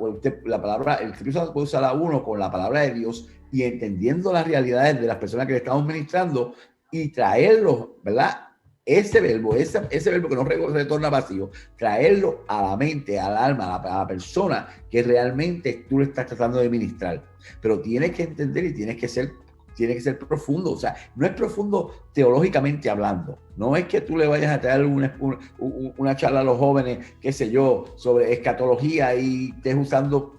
palabra, el Espíritu puede usar a uno con la palabra de Dios y entendiendo las realidades de las personas que le estamos ministrando y traerlos, ¿verdad? Ese verbo que no retorna vacío, traerlo a la mente, al alma, a la persona que realmente tú le estás tratando de ministrar. Pero tienes que entender y tiene que ser profundo. O sea, no es profundo teológicamente hablando. No es que tú le vayas a traer una charla a los jóvenes, qué sé yo, sobre escatología y estés usando.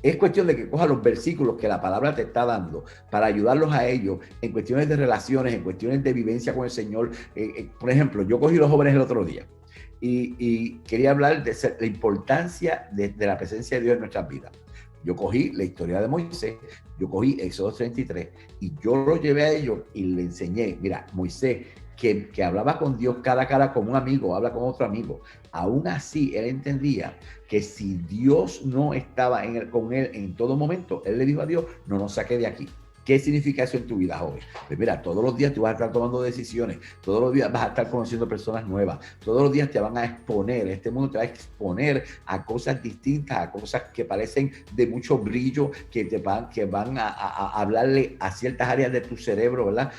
Es cuestión de que coja los versículos que la palabra te está dando para ayudarlos a ellos en cuestiones de relaciones, en cuestiones de vivencia con el Señor. Por ejemplo, yo cogí los jóvenes el otro día y quería hablar de la importancia de la presencia de Dios en nuestras vidas. Yo cogí la historia de Moisés, yo cogí Éxodo 33 y yo lo llevé a ellos y le enseñé, mira, Moisés, que hablaba con Dios cara a cara como un amigo, habla con otro amigo. Aún así, él entendía que si Dios no estaba con él en todo momento, él le dijo a Dios, no nos saque de aquí. ¿Qué significa eso en tu vida, joven? Pues mira, todos los días tú vas a estar tomando decisiones, todos los días vas a estar conociendo personas nuevas, todos los días te van a exponer, este mundo te va a exponer a cosas distintas, a cosas que parecen de mucho brillo, que van a hablarle a ciertas áreas de tu cerebro, ¿verdad?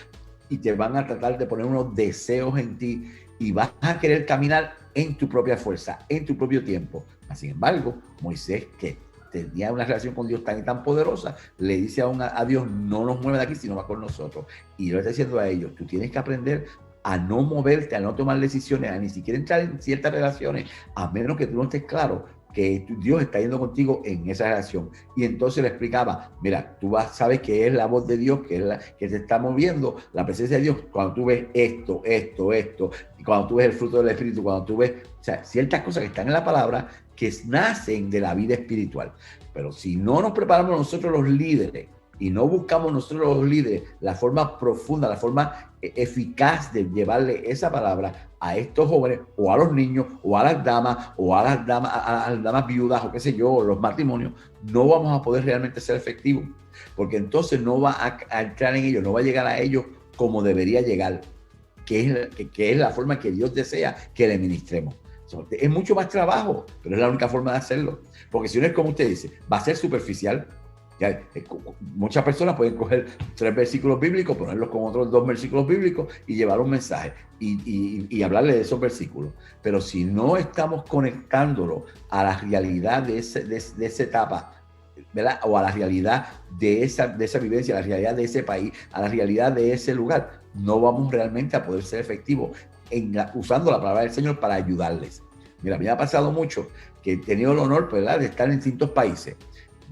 Y te van a tratar de poner unos deseos en ti y vas a querer caminar en tu propia fuerza, en tu propio tiempo. Sin embargo, Moisés, que tenía una relación con Dios tan y tan poderosa, le dice a Dios, no nos mueve de aquí, sino va con nosotros. Y yo le estoy diciendo a ellos, tú tienes que aprender a no moverte, a no tomar decisiones, a ni siquiera entrar en ciertas relaciones, a menos que tú no estés claro que Dios está yendo contigo en esa relación. Y entonces le explicaba, mira, tú sabes que es la voz de Dios, que es la que te está moviendo, la presencia de Dios, cuando tú ves esto, y cuando tú ves el fruto del Espíritu, cuando tú ves, o sea, ciertas cosas que están en la palabra que nacen de la vida espiritual. Pero si no nos preparamos nosotros los líderes y no buscamos nosotros los líderes la forma profunda, la forma eficaz de llevarle esa palabra a estos jóvenes o a los niños o a las damas a las damas viudas o qué sé yo, los matrimonios, no vamos a poder realmente ser efectivos, porque entonces no va a entrar en ellos, no va a llegar a ellos como debería llegar, que es la forma que Dios desea que le ministremos. Es mucho más trabajo, pero es la única forma de hacerlo, porque si no es como usted dice, va a ser superficial. Ya, muchas personas pueden coger 3 versículos bíblicos, ponerlos con otros 2 versículos bíblicos y llevar un mensaje y hablarle de esos versículos. Pero si no estamos conectándolo a la realidad de esa etapa, ¿verdad? O a la realidad de esa vivencia, a la realidad de ese país, a la realidad de ese lugar, no vamos realmente a poder ser efectivos usando la palabra del Señor para ayudarles. Mira, me ha pasado mucho que he tenido el honor, ¿verdad?, de estar en distintos países.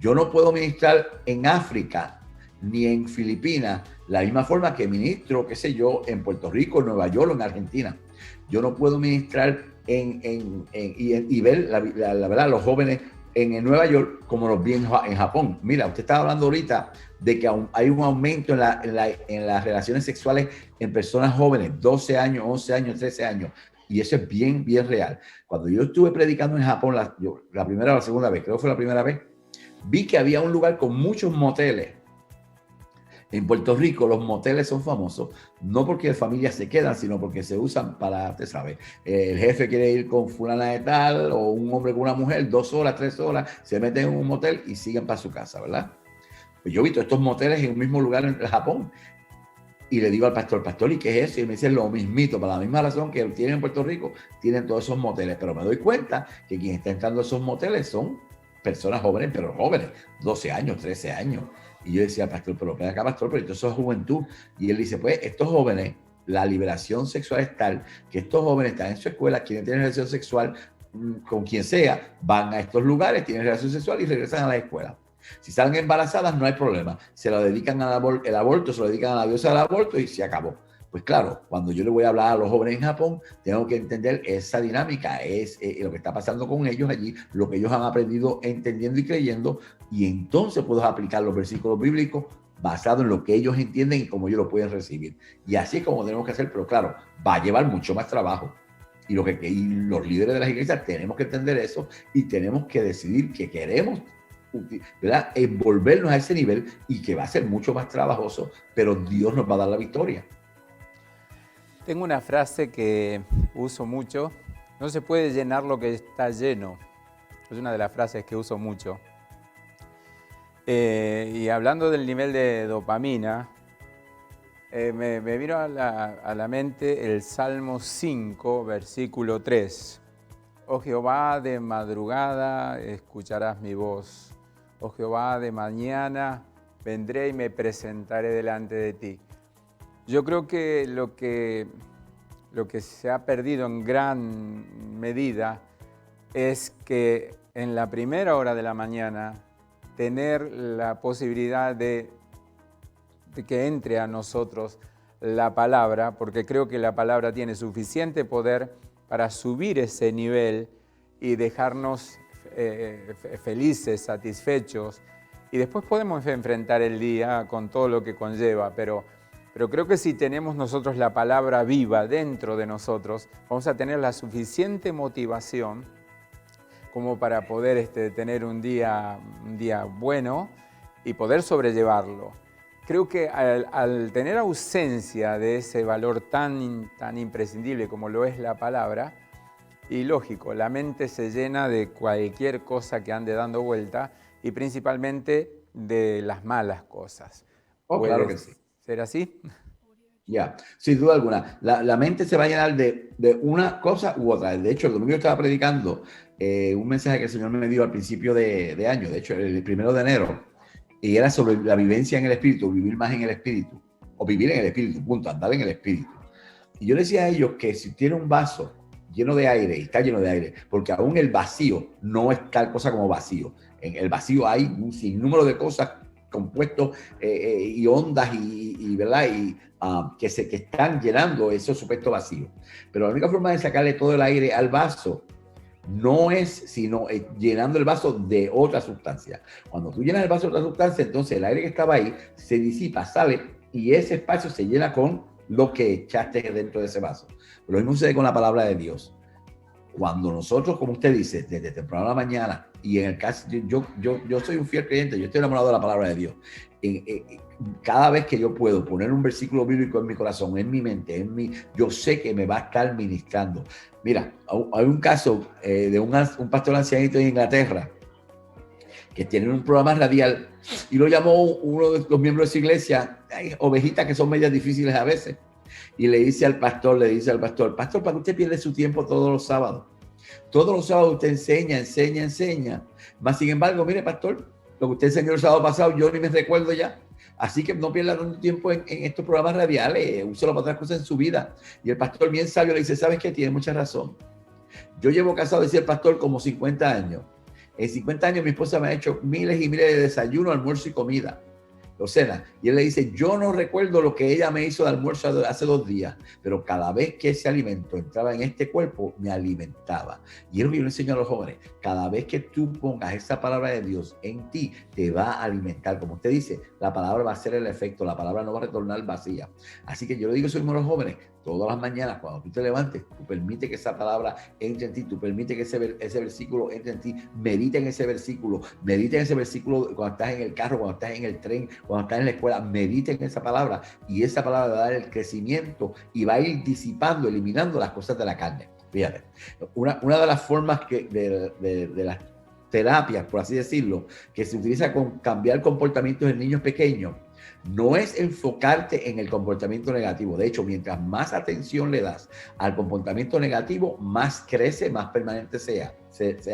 Yo no puedo ministrar en África ni en Filipinas la misma forma que ministro, qué sé yo, en Puerto Rico, en Nueva York o en Argentina. Yo no puedo ministrar y ver la verdad, los jóvenes en Nueva York como los vi en Japón. Mira, usted estaba hablando ahorita de que hay un aumento en las relaciones sexuales en personas jóvenes, 12 años, 11 años, 13 años. Y eso es bien, bien real. Cuando yo estuve predicando en Japón, la primera o la segunda vez, creo que fue la primera vez, vi que había un lugar con muchos moteles. En Puerto Rico los moteles son famosos, no porque familias se quedan, sino porque se usan para, usted sabe, el jefe quiere ir con fulana de tal, o un hombre con una mujer, 2 horas, 3 horas, se meten en un motel y siguen para su casa, ¿verdad? Pues yo he visto estos moteles en un mismo lugar en Japón. Y le digo al pastor, ¿y qué es eso? Y me dice lo mismito, por la misma razón que tienen en Puerto Rico, tienen todos esos moteles. Pero me doy cuenta que quien está entrando a esos moteles son personas jóvenes, pero jóvenes, 12 años, 13 años. Y yo decía, pastor, pero ven acá, pastor, pero esto es juventud. Y él dice, pues estos jóvenes, la liberación sexual es tal que estos jóvenes están en su escuela, quieren tener relación sexual con quien sea, van a estos lugares, tienen relación sexual y regresan a la escuela. Si salen embarazadas, no hay problema. Se lo dedican al aborto, se lo dedican a la diosa del aborto y se acabó. Pues claro, cuando yo le voy a hablar a los jóvenes en Japón, tengo que entender esa dinámica, es lo que está pasando con ellos allí, lo que ellos han aprendido entendiendo y creyendo, y entonces puedo aplicar los versículos bíblicos basados en lo que ellos entienden y cómo ellos lo pueden recibir. Y así es como tenemos que hacer, pero claro, va a llevar mucho más trabajo. Y los líderes de las iglesias tenemos que entender eso y tenemos que decidir que queremos, ¿verdad?, envolvernos a ese nivel, y que va a ser mucho más trabajoso, pero Dios nos va a dar la victoria. Tengo una frase que uso mucho: no se puede llenar lo que está lleno. Es una de las frases que uso mucho. Y hablando del nivel de dopamina, me vino a la mente el Salmo 5, versículo 3. Oh Jehová, de madrugada escucharás mi voz. Oh Jehová, de mañana vendré y me presentaré delante de ti. Yo creo que lo que se ha perdido en gran medida es que en la primera hora de la mañana tener la posibilidad de que entre a nosotros la palabra, porque creo que la palabra tiene suficiente poder para subir ese nivel y dejarnos felices, satisfechos, y después podemos enfrentar el día con todo lo que conlleva, pero creo que si tenemos nosotros la palabra viva dentro de nosotros, vamos a tener la suficiente motivación como para poder tener un día bueno y poder sobrellevarlo. Creo que al tener ausencia de ese valor tan imprescindible como lo es la palabra, y lógico, la mente se llena de cualquier cosa que ande dando vuelta, y principalmente de las malas cosas. Oh, claro que sí. ¿Será así? Ya, sin duda alguna. La mente se va a llenar de una cosa u otra. De hecho, el domingo yo estaba predicando un mensaje que el Señor me dio al principio de año, de hecho, el 1 de enero, y era sobre la vivencia en el Espíritu, vivir más en el Espíritu, o vivir en el Espíritu, punto, andar en el Espíritu. Y yo le decía a ellos que si tiene un vaso lleno de aire, y está lleno de aire, porque aún el vacío no es tal cosa como vacío. En el vacío hay un sinnúmero de cosas, compuestos y ondas ¿verdad? Que están llenando ese supuesto vacío. Pero la única forma de sacarle todo el aire al vaso no es sino llenando el vaso de otra sustancia. Cuando tú llenas el vaso de otra sustancia, entonces el aire que estaba ahí se disipa, sale, y ese espacio se llena con lo que echaste dentro de ese vaso. Lo mismo sucede con la palabra de Dios. Cuando nosotros, como usted dice, desde temprano a la mañana, y en el caso, yo soy un fiel creyente, yo estoy enamorado de la palabra de Dios. Cada vez que yo puedo poner un versículo bíblico en mi corazón, en mi mente, yo sé que me va a estar ministrando. Mira, hay un caso de un pastor ancianito en Inglaterra que tiene un programa radial, y lo llamó uno de los miembros de su iglesia. Hay ovejitas que son medias difíciles a veces. Y le dice al pastor, pastor, ¿para qué usted pierde su tiempo todos los sábados? Todos los sábados usted enseña. Mas, sin embargo, mire, pastor, lo que usted enseñó el sábado pasado, yo ni me recuerdo ya. Así que no pierda tanto tiempo en estos programas radiales, úselo para otras cosas en su vida. Y el pastor, bien sabio, le dice, ¿sabes qué? Tiene mucha razón. Yo llevo casado, decía el pastor, como 50 años. En 50 años mi esposa me ha hecho miles y miles de desayunos, almuerzo y comida. lo cena, y él le dice, yo no recuerdo lo que ella me hizo de almuerzo hace 2 días, pero cada vez que ese alimento entraba en este cuerpo, me alimentaba. Y es lo que yo le enseño a los jóvenes, cada vez que tú pongas esa palabra de Dios en ti, te va a alimentar. Como usted dice, la palabra va a hacer el efecto, la palabra no va a retornar vacía. Así que yo le digo eso mismo a los jóvenes, todas las mañanas, cuando tú te levantes, tú permite que esa palabra entre en ti, tú permite que ese versículo entre en ti, medita en ese versículo cuando estás en el carro, cuando estás en el tren, cuando estás en la escuela, medita en esa palabra, y esa palabra va a dar el crecimiento y va a ir disipando, eliminando las cosas de la carne. Fíjate, una de las formas de las terapias, por así decirlo, que se utiliza con cambiar comportamientos en niños pequeños, no es enfocarte en el comportamiento negativo. De hecho, mientras más atención le das al comportamiento negativo, más crece, más permanente se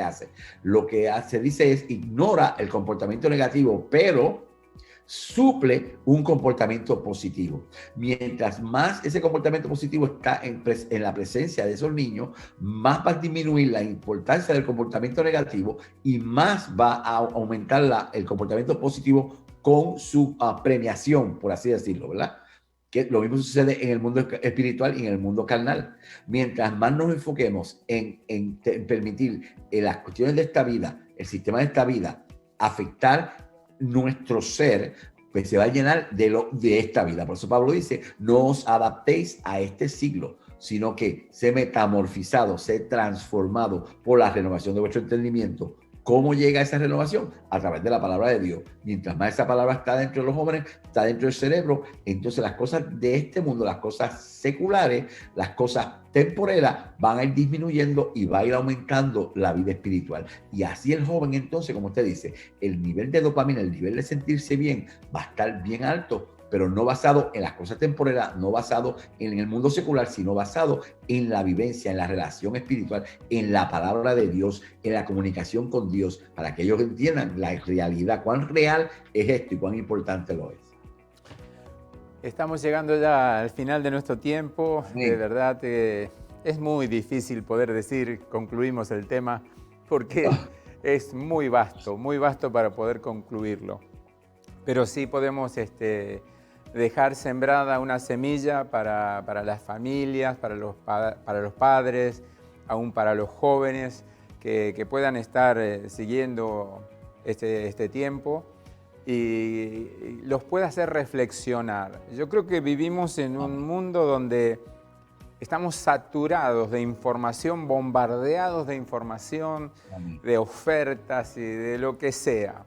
hace. Lo que se dice es ignora el comportamiento negativo, pero suple un comportamiento positivo. Mientras más ese comportamiento positivo está en la presencia de esos niños, más va a disminuir la importancia del comportamiento negativo y más va a aumentar el comportamiento positivo con su premiación, por así decirlo, ¿verdad? Que lo mismo sucede en el mundo espiritual y en el mundo carnal. Mientras más nos enfoquemos en permitir las cuestiones de esta vida, el sistema de esta vida, afectar nuestro ser, pues se va a llenar de esta vida. Por eso Pablo dice, no os adaptéis a este siglo, sino que sé metamorfizado, sé transformado por la renovación de vuestro entendimiento. ¿Cómo llega esa renovación? A través de la palabra de Dios. Mientras más esa palabra está dentro de los jóvenes, está dentro del cerebro, entonces las cosas de este mundo, las cosas seculares, las cosas temporeras van a ir disminuyendo y va a ir aumentando la vida espiritual. Y así el joven entonces, como usted dice, el nivel de dopamina, el nivel de sentirse bien va a estar bien alto, pero no basado en las cosas temporeras, no basado en el mundo secular, sino basado en la vivencia, en la relación espiritual, en la palabra de Dios, en la comunicación con Dios, para que ellos entiendan la realidad, cuán real es esto y cuán importante lo es. Estamos llegando ya al final de nuestro tiempo. Sí. De verdad, es muy difícil poder decir, concluimos el tema, porque es muy vasto para poder concluirlo. Pero sí podemos dejar sembrada una semilla para las familias, para los padres, aún para los jóvenes que puedan estar siguiendo este tiempo y los pueda hacer reflexionar. Yo creo que vivimos en un mundo donde estamos saturados de información, bombardeados de información, de ofertas y de lo que sea.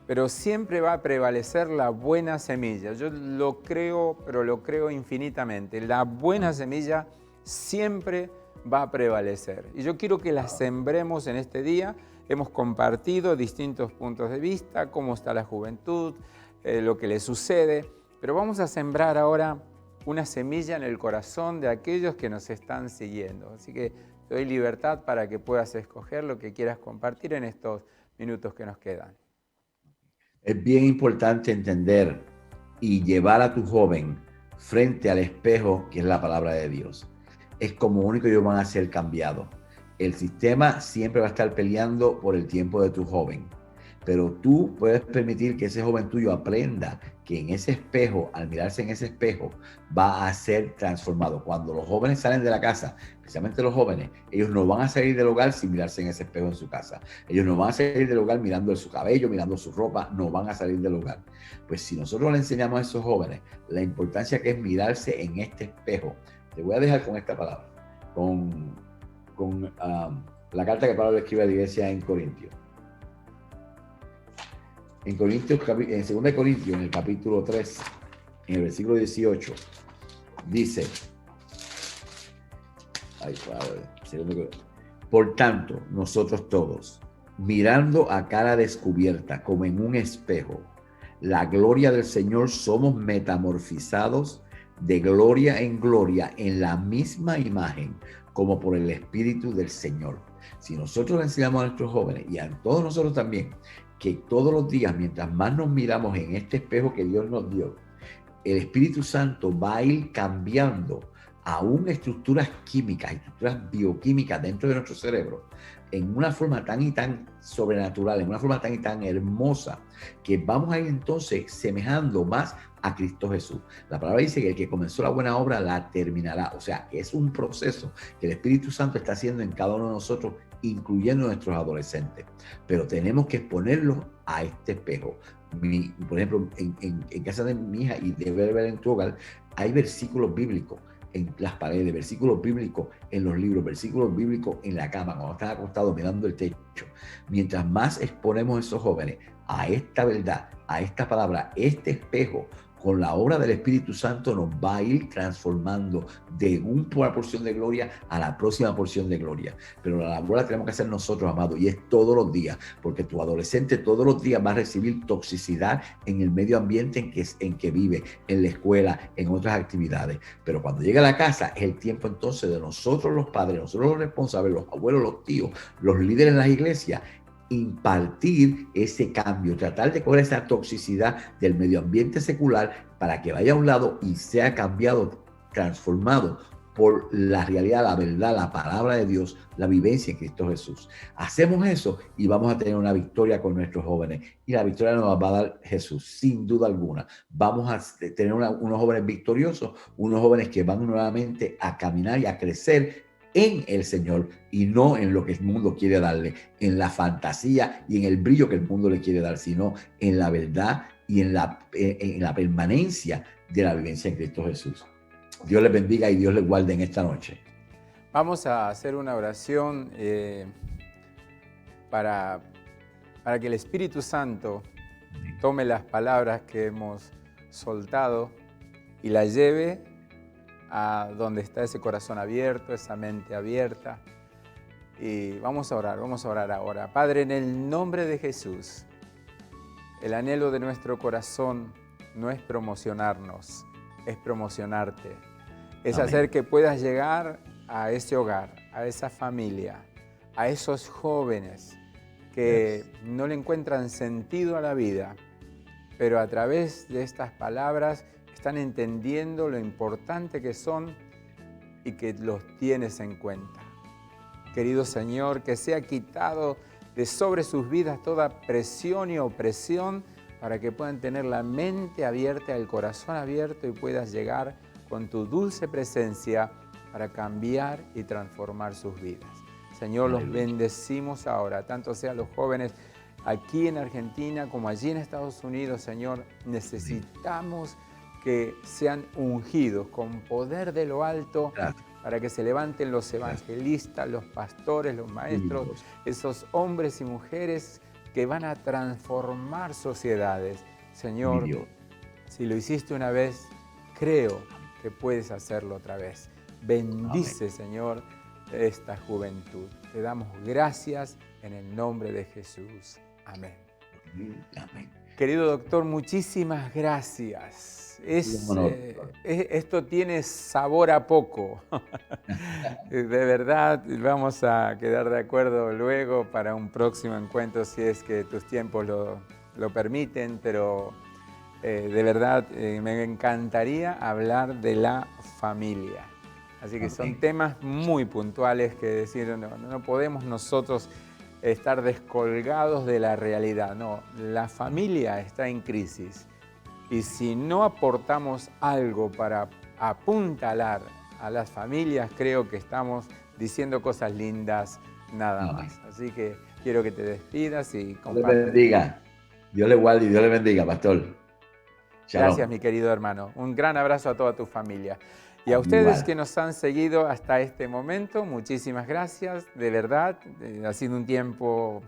Pero siempre va a prevalecer la buena semilla. Yo lo creo, pero lo creo infinitamente. La buena semilla siempre va a prevalecer. Y yo quiero que la sembremos en este día. Hemos compartido distintos puntos de vista, cómo está la juventud, lo que le sucede. Pero vamos a sembrar ahora una semilla en el corazón de aquellos que nos están siguiendo. Así que te doy libertad para que puedas escoger lo que quieras compartir en estos minutos que nos quedan. Es bien importante entender y llevar a tu joven frente al espejo, que es la palabra de Dios. Es como único ellos van a ser cambiados. El sistema siempre va a estar peleando por el tiempo de tu joven, pero tú puedes permitir que ese joven tuyo aprenda que en ese espejo, al mirarse en ese espejo, va a ser transformado. Cuando los jóvenes salen de la casa, especialmente los jóvenes, ellos no van a salir del hogar sin mirarse en ese espejo en su casa. Ellos no van a salir del hogar mirando su cabello, mirando su ropa, no van a salir del hogar. Pues si nosotros le enseñamos a esos jóvenes la importancia que es mirarse en este espejo, te voy a dejar con esta palabra, con la carta que Pablo le escribe a la iglesia en Corintios. En 2 Corintios, en el capítulo 3, en el versículo 18, dice, por tanto, nosotros todos, mirando a cara descubierta como en un espejo, la gloria del Señor, somos metamorfizados de gloria en gloria en la misma imagen, como por el Espíritu del Señor. Si nosotros le enseñamos a nuestros jóvenes y a todos nosotros también, que todos los días, mientras más nos miramos en este espejo que Dios nos dio, el Espíritu Santo va a ir cambiando aún estructuras químicas, estructuras bioquímicas dentro de nuestro cerebro, en una forma tan y tan sobrenatural, en una forma tan y tan hermosa, que vamos a ir entonces semejando más a Cristo Jesús. La palabra dice que el que comenzó la buena obra la terminará. O sea, que es un proceso que el Espíritu Santo está haciendo en cada uno de nosotros, incluyendo nuestros adolescentes. Pero tenemos que exponerlos a este espejo. Por ejemplo, en casa de mi hija, y debe ver en tu hogar, hay versículos bíblicos en las paredes, versículos bíblicos en los libros, versículos bíblicos en la cama, cuando están acostados mirando el techo. Mientras más exponemos a esos jóvenes a esta verdad, a esta palabra, este espejo, con la obra del Espíritu Santo nos va a ir transformando de una porción de gloria a la próxima porción de gloria. Pero la labor la tenemos que hacer nosotros, amados, y es todos los días, porque tu adolescente todos los días va a recibir toxicidad en el medio ambiente en que vive, en la escuela, en otras actividades. Pero cuando llega a la casa es el tiempo entonces de nosotros los padres, nosotros los responsables, los abuelos, los tíos, los líderes en las iglesias, impartir ese cambio, tratar de coger esa toxicidad del medio ambiente secular para que vaya a un lado y sea cambiado, transformado por la realidad, la verdad, la palabra de Dios, la vivencia en Cristo Jesús. Hacemos eso y vamos a tener una victoria con nuestros jóvenes. Y la victoria nos va a dar Jesús, sin duda alguna. Vamos a tener unos jóvenes victoriosos, unos jóvenes que van nuevamente a caminar y a crecer en el Señor y no en lo que el mundo quiere darle, en la fantasía y en el brillo que el mundo le quiere dar, sino en la verdad y en la permanencia de la vivencia en Cristo Jesús. Dios les bendiga y Dios les guarde en esta noche. Vamos a hacer una oración para que el Espíritu Santo tome las palabras que hemos soltado y las lleve a donde está ese corazón abierto, esa mente abierta. Y vamos a orar ahora. Padre, en el nombre de Jesús, el anhelo de nuestro corazón no es promocionarnos, es promocionarte. Es Amén. hacer que puedas llegar a ese hogar, a esa familia, a esos jóvenes que no le encuentran sentido a la vida, pero a través de estas palabras están entendiendo lo importante que son y que los tienes en cuenta. Querido Señor, que sea quitado de sobre sus vidas toda presión y opresión para que puedan tener la mente abierta, el corazón abierto y puedas llegar con tu dulce presencia para cambiar y transformar sus vidas. Señor, los bendecimos ahora, tanto sean los jóvenes aquí en Argentina como allí en Estados Unidos. Señor, necesitamos que sean ungidos con poder de lo alto. Gracias. Para que se levanten los evangelistas, los pastores, los maestros, esos hombres y mujeres que van a transformar sociedades. Señor, si lo hiciste una vez, creo que puedes hacerlo otra vez. Bendice, amén, Señor, esta juventud. Te damos gracias en el nombre de Jesús. Amén. Amén. Querido doctor, muchísimas gracias. Esto tiene sabor a poco. De verdad, vamos a quedar de acuerdo luego para un próximo encuentro si es que tus tiempos lo permiten, pero de verdad me encantaría hablar de la familia. Así que son temas muy puntuales que decir, no podemos nosotros estar descolgados de la realidad. No, la familia está en crisis. Y si no aportamos algo para apuntalar a las familias, creo que estamos diciendo cosas lindas nada más. Así que quiero que te despidas y compartas. Dios le bendiga. Dios le guarde y Dios le bendiga, pastor. Shalom. Gracias, mi querido hermano. Un gran abrazo a toda tu familia. Y a ustedes que nos han seguido hasta este momento, muchísimas gracias. De verdad, ha sido un tiempo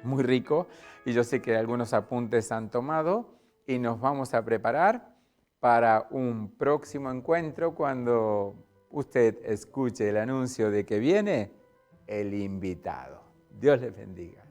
muy rico y yo sé que algunos apuntes han tomado. Y nos vamos a preparar para un próximo encuentro cuando usted escuche el anuncio de que viene el invitado. Dios les bendiga.